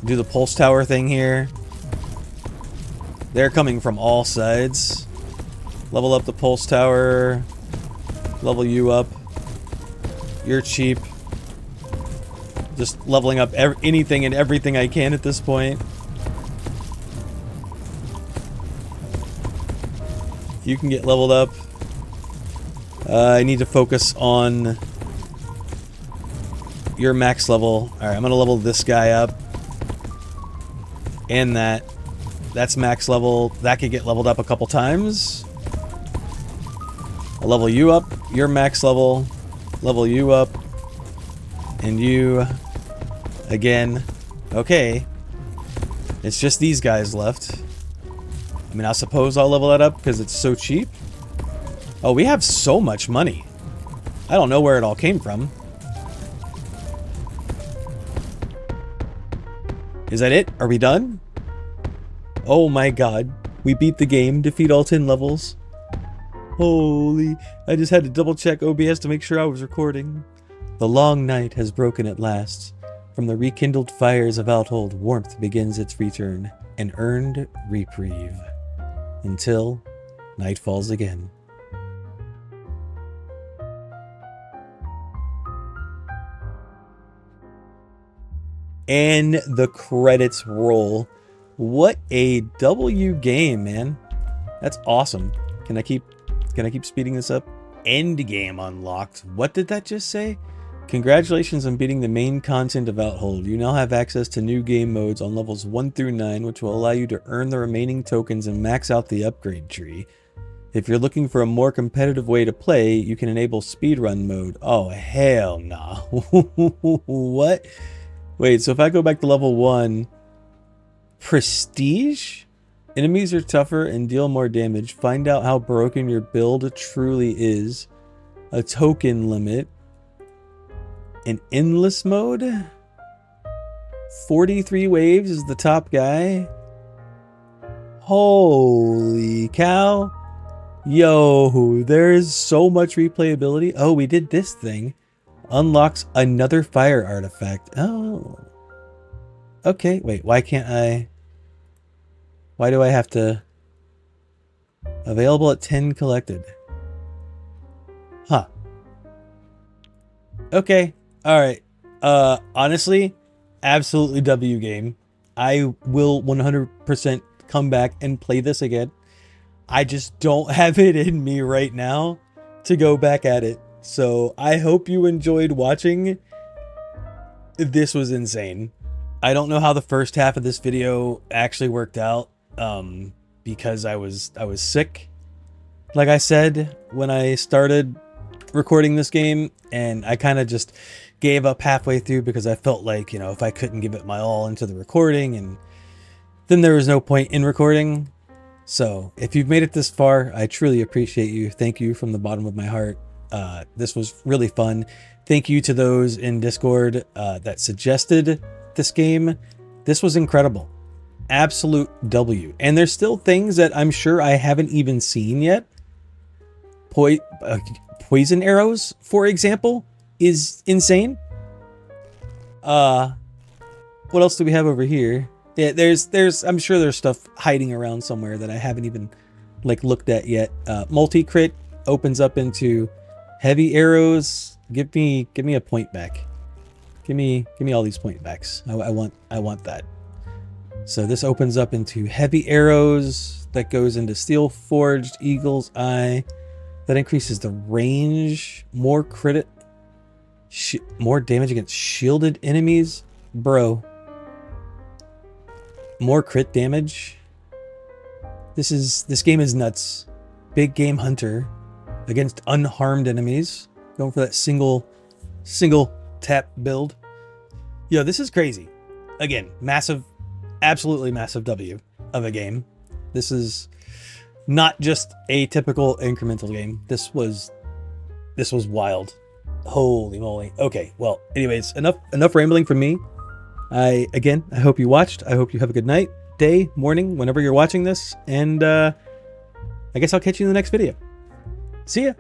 Do the pulse tower thing here. They're coming from all sides. Level up the pulse tower. Level you up. You're cheap. Just leveling up anything and everything I can at this point. You can get leveled up. I need to focus on your max level. Alright, I'm going to level this guy up. And that. That's max level. That could get leveled up a couple times. I'll level you up. You're max level. Level you up. And you. Again. Okay. It's just these guys left. I mean, I suppose I'll level that up because it's so cheap. Oh, we have so much money. I don't know where it all came from. Is that it? Are we done? Oh my god. We beat the game. Defeat all 10 levels. Holy. I just had to double check OBS to make sure I was recording. The long night has broken at last. From the rekindled fires of Outhold, warmth begins its return. An earned reprieve. Until night falls again. And the credits roll. What a W game, man. That's awesome. Can I keep speeding this up? End game unlocked. What did that just say? Congratulations on beating the main content of Outhold. You now have access to new game modes on levels 1 through 9, which will allow you to earn the remaining tokens and max out the upgrade tree. If you're looking for a more competitive way to play, you can enable speedrun mode. Oh, hell nah. What? Wait, so if I go back to level 1, Prestige? Enemies are tougher and deal more damage. Find out how broken your build truly is. A token limit. An endless mode? 43 waves is the top guy. Holy cow. Yo, there's so much replayability. Oh, we did this thing. Unlocks another fire artifact. Oh. Okay, wait, why can't I... Why do I have to... Available at 10 collected. Huh. Okay. All right. Honestly, absolutely W game. I will 100% come back and play this again. I just don't have it in me right now to go back at it. So I hope you enjoyed watching. This was insane. I don't know how the first half of this video actually worked out, because I was sick, like I said, when I started recording this game, and I kind of just gave up halfway through because I felt like, you know, if I couldn't give it my all into the recording, and then there was no point in recording. So if you've made it this far, I truly appreciate you. Thank you from the bottom of my heart. This was really fun. Thank you to those in Discord that suggested this game. This was incredible. Absolute W. And there's still things that I'm sure I haven't even seen yet. Poison arrows, for example, is insane. What else do we have over here? Yeah, I'm sure there's stuff hiding around somewhere that I haven't even like looked at yet. Multi-crit opens up into heavy arrows. Give me a point back. Give me all these point backs. I want that. So this opens up into heavy arrows that goes into steel forged eagle's eye. That increases the range, more more damage against shielded enemies. Bro. More crit damage. This game is nuts. Big game hunter against unharmed enemies. Going for that single tap build. Yo, this is crazy. Again, massive, absolutely massive W of a game. This is not just a typical incremental game. This was wild. Holy moly. Okay, well, anyways, enough rambling from me. I hope you watched. I hope you have a good night, day, morning, whenever you're watching this, and I guess I'll catch you in the next video. See ya.